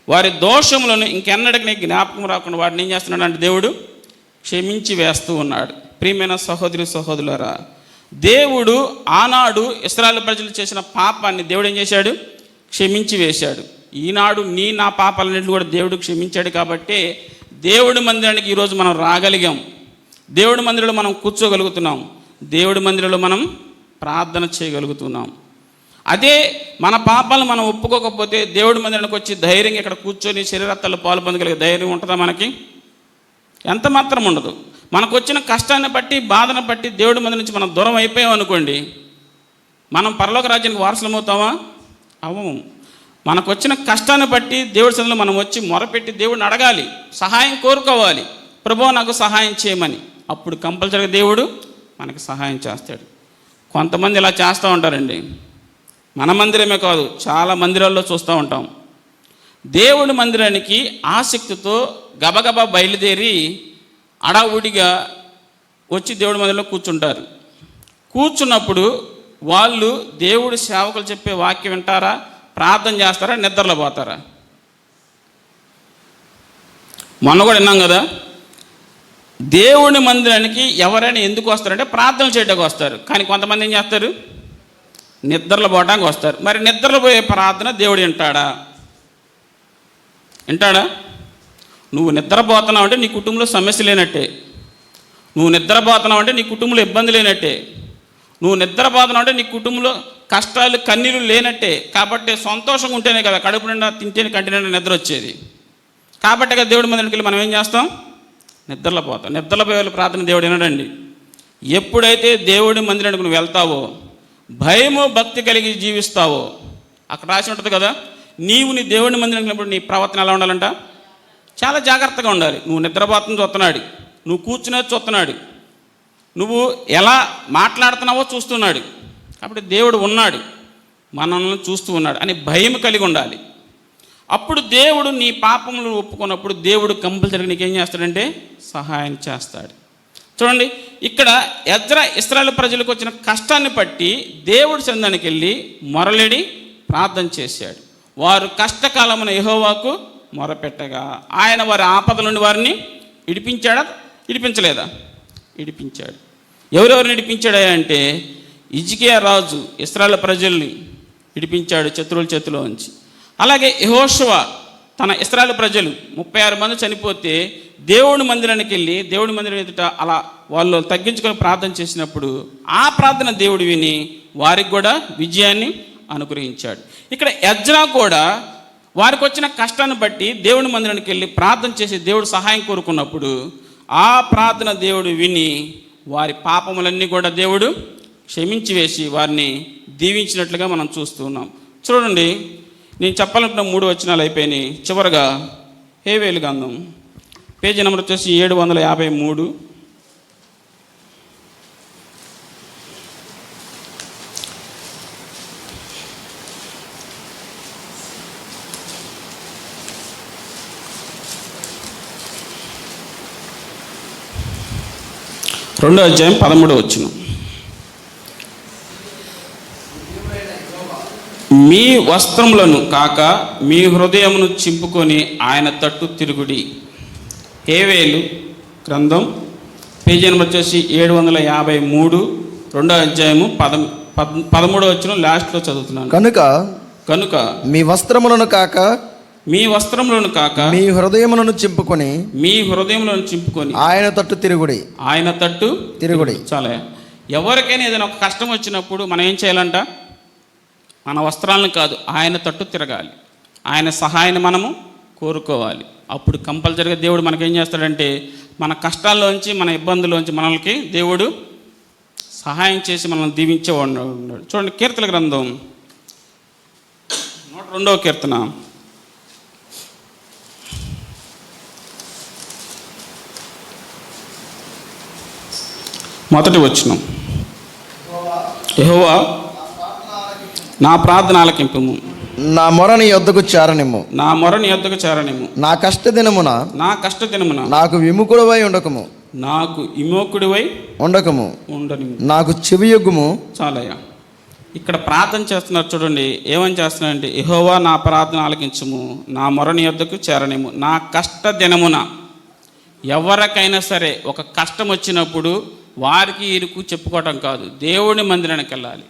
వారి దోషములను ఇంకెన్నటికి జ్ఞాపకం రాకుండా వాటిని ఏం చేస్తున్నాడు అంటే దేవుడు క్షమించి వేస్తూ ఉన్నాడు. ప్రియమైన సహోదరి సహోదరులారా, దేవుడు ఆనాడు ఇశ్రాయేలు ప్రజలు చేసిన పాపాన్ని దేవుడు ఏం చేశాడు? క్షమించి వేశాడు. ఈనాడు నా పాపాలన్నింటినీ కూడా దేవుడు క్షమించాడు. కాబట్టి దేవుడి మందిరానికి ఈరోజు మనం రాగలిగాం, దేవుడి మందిరంలో మనం కూర్చోగలుగుతున్నాం, దేవుడి మందిరంలో మనం ప్రార్థన చేయగలుగుతున్నాం. అదే మన పాపాలను మనం ఒప్పుకోకపోతే దేవుడి మందిరానికి వచ్చి ధైర్యంగా ఇక్కడ కూర్చొని శరీరత్తాలు పాలు పొందగలిగే ధైర్యం ఉంటుందా? మనకి ఎంత మాత్రం ఉండదు. మనకు వచ్చిన కష్టాన్ని బట్టి, బాధను బట్టి దేవుడి మందిరం నుంచి మనం దూరం అయిపోయాం అనుకోండి, మనం పరలోక రాజ్యానికి వారసులం అవుతామా? అవ్వము. మనకు వచ్చిన కష్టాన్ని బట్టి దేవుడి సన్నిధిలో మనం వచ్చి మొరపెట్టి దేవుడిని అడగాలి, సహాయం కోరుకోవాలి, ప్రభువా నాకు సహాయం చేయమని. అప్పుడు కంపల్సరీగా దేవుడు మనకి సహాయం చేస్తాడు. కొంతమంది ఇలా చేస్తూ ఉంటారండి. మన మందిరమే కాదు, చాలా మందిరాల్లో చూస్తూ ఉంటాం. దేవుడి మందిరానికి ఆసక్తితో గబగబా బయలుదేరి అడావుడిగా వచ్చి దేవుడి మందిరంలో కూర్చుంటారు. కూర్చున్నప్పుడు వాళ్ళు దేవుడి సేవకులు చెప్పే వాక్యం వింటారా, ప్రార్థన చేస్తారా, నిద్రలో పోతారా? మొన్న కూడా విన్నాం కదా, దేవుడి మందిరానికి ఎవరైనా ఎందుకు వస్తారంటే ప్రార్థన చేయడానికి వస్తారు. కానీ కొంతమంది ఏం చేస్తారు? నిద్రలో పోవడానికి వస్తారు. మరి నిద్రలో పోయే ప్రార్థన దేవుడు వింటాడా? నువ్వు నిద్రపోతున్నావు అంటే నీ కుటుంబంలో సమస్య లేనట్టే, నువ్వు నిద్రపోతున్నావు అంటే నీ కుటుంబంలో ఇబ్బంది లేనట్టే, నువ్వు నిద్రపోతున్నావు అంటే నీ కుటుంబంలో కష్టాలు కన్నీళ్ళు లేనట్టే. కాబట్టి సంతోషంగా ఉంటేనే కదా కడుపు నిండా తింటేనే కంటి నిండా నిద్ర వచ్చేది. కాబట్టి కదా దేవుడి మందిరానికి వెళ్ళి మనం ఏం చేస్తాం? నిద్రలో పోతాం. నిద్రలో పోయే ప్రార్థన దేవుడు వినడండి. ఎప్పుడైతే దేవుడి మందిరానికి నువ్వు వెళ్తావో, భయము భక్తి కలిగి జీవిస్తావో, అక్కడ రాసి ఉంటుంది కదా, నీవు నీ దేవుడి మందిరానికి వెళ్ళినప్పుడు నీ ప్రవర్తన ఎలా ఉండాలంట? చాలా జాగ్రత్తగా ఉండాలి. నువ్వు నిద్రపోతున్న చూస్తున్నాడు, నువ్వు కూర్చునేది చూస్తున్నాడు, నువ్వు ఎలా మాట్లాడుతున్నావో చూస్తున్నాడు. కాబట్టి దేవుడు ఉన్నాడు, మనల్ని చూస్తూ ఉన్నాడు అని భయం కలిగి ఉండాలి. అప్పుడు దేవుడు నీ పాపములు ఒప్పుకున్నప్పుడు దేవుడు కంపల్సరీగా నీకేం చేస్తాడంటే సహాయం చేస్తాడు. చూడండి, ఇక్కడ ఎజ్రా ఇశ్రాయేలు ప్రజలకు వచ్చిన కష్టాన్ని బట్టి దేవుడి సన్నిధానికి వెళ్ళి మొరలేడి ప్రార్థన చేశాడు. వారు కష్టకాలమున యెహోవాకు మొరపెట్టగా ఆయన వారి ఆపద నుండి వారిని విడిపించాడా? విడిపించలేదా? విడిపించాడు. ఎవరెవరిని విడిపించాడా అంటే హిజ్కియా రాజు ఇశ్రాయేలు ప్రజల్ని విడిపించాడు శత్రువుల చేతిలో నుంచి. అలాగే యెహోషువ తన ఇశ్రాయేలు ప్రజలు 36 మంది చనిపోతే దేవుడి మందిరానికి వెళ్ళి దేవుడి మందిరం ఎదుట అలా వాళ్ళు తగ్గించుకొని ప్రార్థన చేసినప్పుడు ఆ ప్రార్థన దేవుడు విని వారికి కూడా విజయాన్ని అనుగ్రహించాడు. ఇక్కడ ఎజ్రా కూడా వారికి వచ్చిన కష్టాన్ని బట్టి దేవుడి మందిరానికి వెళ్ళి ప్రార్థన చేసి దేవుడు సహాయం కోరుకున్నప్పుడు ఆ ప్రార్థన దేవుడు విని వారి పాపములన్నీ కూడా దేవుడు క్షమించి వేసి వారిని దీవించినట్లుగా మనం చూస్తూ ఉన్నాం. చూడండి, నేను చెప్పాలనుకున్న 3 వచనాలు అయిపోయినాయి. చివరగా హేబేలు గ్రంథం పేజీ నెంబర్ వచ్చేసి 753. 2వ అధ్యాయం 13వ వచనం. మీ వస్త్రములను కాక మీ హృదయమును చింపుకొని ఆయన తట్టు తిరుగుడి. హేవేలు గ్రంథం పేజీ నెంబర్ వచ్చేసి 753, 2వ అధ్యాయము 13వ వచనం లాస్ట్లో చదువుతున్నాను. కనుక మీ వస్త్రములను కాక మీ హృదయములను చింపుకొని ఆయన తట్టు తిరుగుడి. చాలా. ఎవరికైనా ఏదైనా ఒక కష్టం వచ్చినప్పుడు మనం ఏం చేయాలంట? మన వస్త్రాలను కాదు, ఆయన తట్టు తిరగాలి. ఆయన సహాయాన్ని మనము కోరుకోవాలి. అప్పుడు కంపల్సరిగా దేవుడు మనకేం చేస్తాడంటే మన కష్టాల్లోంచి, మన ఇబ్బందుల్లోంచి మనల్ని దేవుడు సహాయం చేసి మనల్ని దీవించేవాడు. చూడండి, కీర్తన గ్రంథం 102వ కీర్తన 1వ వచనం. యెహోవా నా ప్రార్థన ఆలకింపుము, నా మొర నీ యొద్దకు చేరనిమ్ము. నా కష్ట దినమున నాకు విముఖుడివై ఉండకము. ఉండని. నాకు చెవియొగ్గుము. చాలయ్యా. ఇక్కడ ప్రార్థన చేస్తున్నారు చూడండి. ఏమని చేస్తున్నారంటే, యెహోవా నా ప్రార్థన ఆలకించుము, నా మొర నీ యొద్దకు చేరనిమ్ము. నా కష్ట దినమున. ఎవరికైనా సరే ఒక కష్టం వచ్చినప్పుడు వారికి ఇరుకు చెప్పుకోవటం కాదు, దేవుని మందిరానికి వెళ్ళాలి.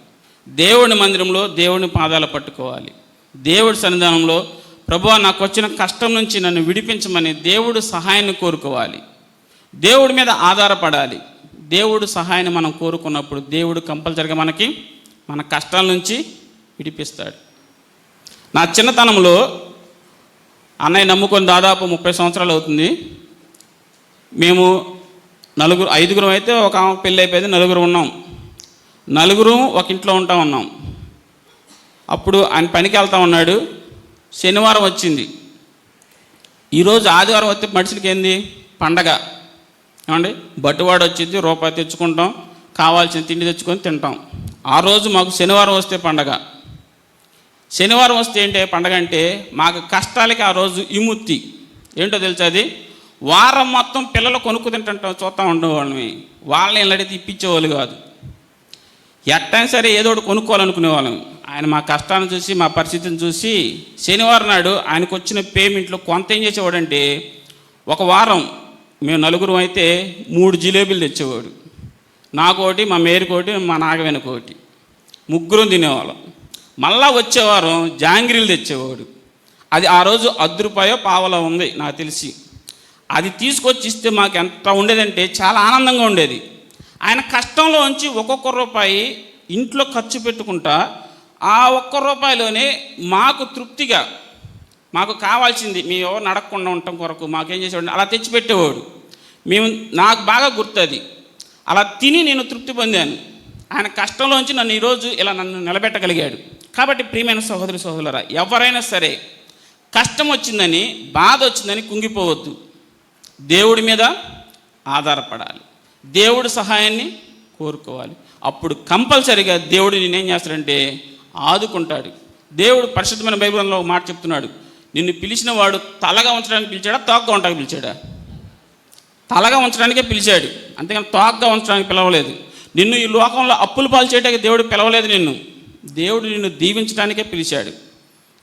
దేవుని మందిరంలో దేవుని పాదాలు పట్టుకోవాలి. దేవుడి సన్నిధానంలో ప్రభువా నాకు వచ్చిన కష్టం నుంచి నన్ను విడిపించమని దేవుడు సహాయాన్ని కోరుకోవాలి. దేవుడి మీద ఆధారపడాలి. దేవుడు సహాయాన్ని మనం కోరుకున్నప్పుడు దేవుడు కంపల్సరిగా మనకి మన కష్టాల నుంచి విడిపిస్తాడు. నా చిన్నతనంలో అన్నయ్య నమ్ముకొని దాదాపు 30 సంవత్సరాలు అవుతుంది. మేము 5గురం అయితే ఒక పెళ్ళి అయిపోయింది, 4 ఉన్నాం. 4 ఒక ఇంట్లో ఉన్నాం. అప్పుడు ఆయన పనికి వెళ్తా ఉన్నాడు. శనివారం వచ్చింది. ఈరోజు ఆదివారం వస్తే మనుషులకి ఏంది పండగ ఏమండి? బట్టువాడు వచ్చింది, రూపాయి తెచ్చుకుంటాం, కావాల్సిన తిండి తెచ్చుకొని తింటాం. ఆ రోజు మాకు శనివారం వస్తే పండగ. శనివారం వస్తే ఏంటి పండగ అంటే మాకు కష్టాలకి ఆ రోజు విముక్తి. ఏంటో తెలుసా? అది వారం మొత్తం పిల్లలు కొనుక్కు తింటుంటాం, చూస్తూ ఉండేవాళ్ళని. వాళ్ళని అడిగితే ఇప్పించేవాళ్ళు కాదు. ఎట్టైనా సరే ఏదో ఒకటి కొనుక్కోవాలనుకునేవాళ్ళం. ఆయన మా కష్టాన్ని చూసి, మా పరిస్థితిని చూసి శనివారం నాడు ఆయనకు వచ్చిన పేమెంట్లో కొంత ఏం చేసేవాడంటే, ఒక వారం మేము 4 అయితే 3 జిలేబీలు తెచ్చేవాడు. నాకోటి, మా మేరీకోటి, మా నాగవేనకోటి, 3 తినేవాళ్ళం. మళ్ళా వచ్చేవారం జాంగ్రీలు తెచ్చేవాడు. అది ఆ రోజు 10 రూపాయో పావలా ఉంది నాకు తెలిసి. అది తీసుకొచ్చి ఇస్తే మాకు ఎంత ఉండేదంటే చాలా ఆనందంగా ఉండేది. ఆయన కష్టంలో ఉంచి ఒక్కొక్క రూపాయి ఇంట్లో ఖర్చు పెట్టుకుంటా ఆ ఒక్క రూపాయిలోనే మాకు తృప్తిగా మాకు కావాల్సింది మేము ఎవరు నడకుండా ఉండటం కొరకు మాకేం చేసేవాడు అలా తెచ్చిపెట్టేవాడు. నాకు బాగా గుర్తుంది. అలా తిని నేను తృప్తి పొందాను. ఆయన కష్టంలోంచి నన్ను ఈరోజు ఇలా నన్ను నిలబెట్టగలిగాడు. కాబట్టి ప్రియమైన సహోదరి సహోదరులారా, ఎవరైనా సరే కష్టం వచ్చిందని, బాధ వచ్చిందని కుంగిపోవద్దు. దేవుడి మీద ఆధారపడాలి. దేవుడి సహాయాన్ని కోరుకోవాలి. అప్పుడు కంపల్సరిగా దేవుడు నేనేం చేస్తాడంటే ఆదుకుంటాడు. దేవుడు పరిశుద్ధమైన బైబిల్లో ఒక మాట చెప్తున్నాడు. నిన్ను పిలిచిన వాడు తలగా ఉంచడానికి పిలిచాడా, తోకగా ఉండడానికి పిలిచాడా? తలగా ఉంచడానికే పిలిచాడు, అంతేగాని తోకగా ఉంచడానికి పిలవలేదు. నిన్ను ఈ లోకంలో అప్పులు పాలు చేయడానికి దేవుడు పిలవలేదు. దేవుడు నిన్ను దీవించడానికే పిలిచాడు.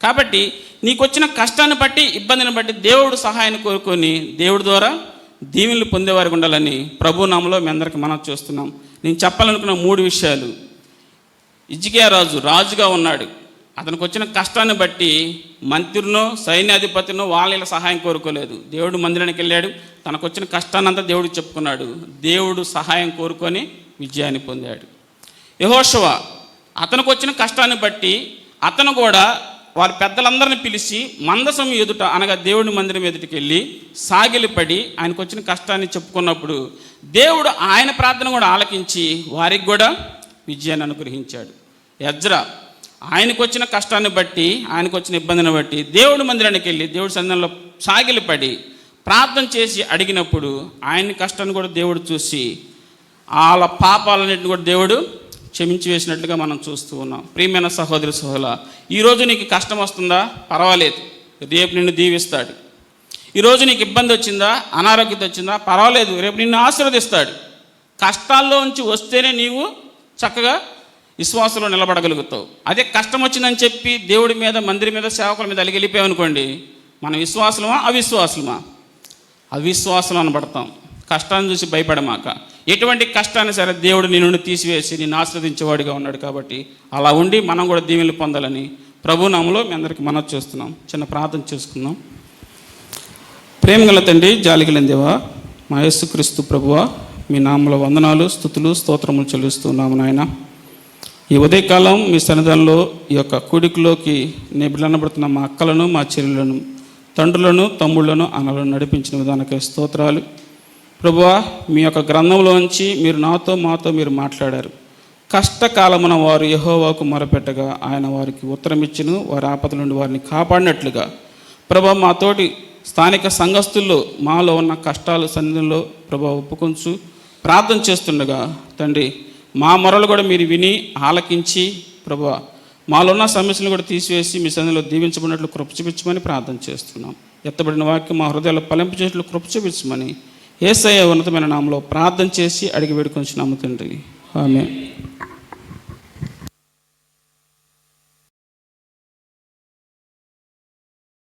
కాబట్టి నీకు వచ్చిన కష్టాన్ని బట్టి, ఇబ్బందిని బట్టి దేవుడు సహాయాన్ని కోరుకొని దేవుడి ద్వారా దీవెనలు పొందేవారికి ఉండాలని ప్రభు నామములో మీ అందరికీ మనం చూస్తున్నాం. నేను చెప్పాలనుకున్న 3 విషయాలు. హిజ్కియా రాజుగా ఉన్నాడు. అతనికి వచ్చిన కష్టాన్ని బట్టి మంత్రినో సైన్యాధిపతినో వాళ్ళ సహాయం కోరుకోలేదు. దేవుడు మందిరానికి వెళ్ళాడు. తనకు వచ్చిన కష్టాన్నంతా దేవుడికి చెప్పుకున్నాడు. దేవుడు సహాయం కోరుకొని విజయాన్ని పొందాడు. యెహోషువ అతనికి వచ్చిన కష్టాన్ని బట్టి అతను కూడా వారి పెద్దలందరినీ పిలిచి మందసం ఎదుట, అనగా దేవుడి మందిరం ఎదుటికి వెళ్ళి సాగిలిపడి ఆయనకు వచ్చిన కష్టాన్ని చెప్పుకున్నప్పుడు దేవుడు ఆయన ప్రార్థన కూడా ఆలకించి వారికి కూడా విజయాన్ని అనుగ్రహించాడు. ఎజ్రా ఆయనకు వచ్చిన కష్టాన్ని బట్టి, ఆయనకు వచ్చిన ఇబ్బందిని బట్టి దేవుడి మందిరానికి వెళ్ళి దేవుడి సన్నిధిలో సాగిలిపడి ప్రార్థన చేసి అడిగినప్పుడు ఆయన కష్టాన్ని కూడా దేవుడు చూసి వాళ్ళ పాపాలన్నింటిని కూడా దేవుడు క్షమించి వేసినట్లుగా మనం చూస్తూ ఉన్నాం. ప్రియమైన సహోదరి సహోదరులా, ఈరోజు నీకు కష్టం వస్తుందా? పర్వాలేదు, రేపు నిన్ను దీవిస్తాడు. ఈరోజు నీకు ఇబ్బంది వచ్చిందా, అనారోగ్యత వచ్చిందా? పర్వాలేదు, రేపు నిన్ను ఆశీర్వదిస్తాడు. కష్టాల్లోంచి వస్తేనే నీవు చక్కగా విశ్వాసంలో నిలబడగలుగుతావు. అదే కష్టం వచ్చిందని చెప్పి దేవుడి మీద, మందిరం మీద, సేవకుల మీద అలిగిలిపోయామనుకోండి, మనం విశ్వాసమా అవిశ్వాసమా? అవిశ్వాసం అనబడతాం. కష్టాన్ని చూసి భయపడమాక. ఎటువంటి కష్టాన్ని సరే దేవుడు నీ నుండి తీసివేసి నిన్ను ఆశ్రదించేవాడిగా ఉన్నాడు. కాబట్టి అలా ఉండి మనం కూడా దీవెనలు పొందాలని ప్రభునామములో మీ అందరికీ మనవి చేస్తున్నాం. చిన్న ప్రార్థన చేసుకుందాం. ప్రేమగల తండ్రి, జాలిగల దేవా, మా యేసుక్రీస్తు ప్రభువా, మీ నామములో వందనాలు, స్తుతులు, స్తోత్రములు చెల్లిస్తున్నాము నాయన. ఈ ఉదయకాలం మీ సన్నిధానంలో ఈ యొక్క కూడికలోకి నిబిడనబడుతున్న మా అక్కలను, మా చెల్లెలను, తండ్రులను, తమ్ముళ్లను, అన్నలను నడిపించిన విధానకే స్తోత్రాలు. ప్రభువా, మీ యొక్క గ్రంథంలోంచి మీరు నాతో మాతో మీరు మాట్లాడారు. కష్టకాలమున వారు యెహోవాకు మొరపెట్టగా ఆయన వారికి ఉత్తరం ఇచ్చును, వారి ఆపద నుండి వారిని కాపాడినట్లుగా ప్రభువా, మాతోటి స్థానిక సంఘస్థుల్లో మాలో ఉన్న కష్టాల సన్నిధిలో ప్రభువా ఒప్పుకొంచు ప్రార్థన చేస్తుండగా తండ్రి, మా మొరలు కూడా మీరు విని ఆలకించి ప్రభువా మాలో ఉన్న సమస్యలు కూడా తీసివేసి మీ సన్నిధిలో దీవించబడినట్లు కృప చూపించమని ప్రార్థన చేస్తున్నాం. ఎత్తబడిన వాక్యం మా హృదయాల్లో ఫలింపు చేసినట్లు కృప చూపించమని యేసయ్య ఉన్నతమైన నామములో ప్రార్థన చేసి అడిగి వేడుకొంచున్నాము తండ్రి. ఆమేన్.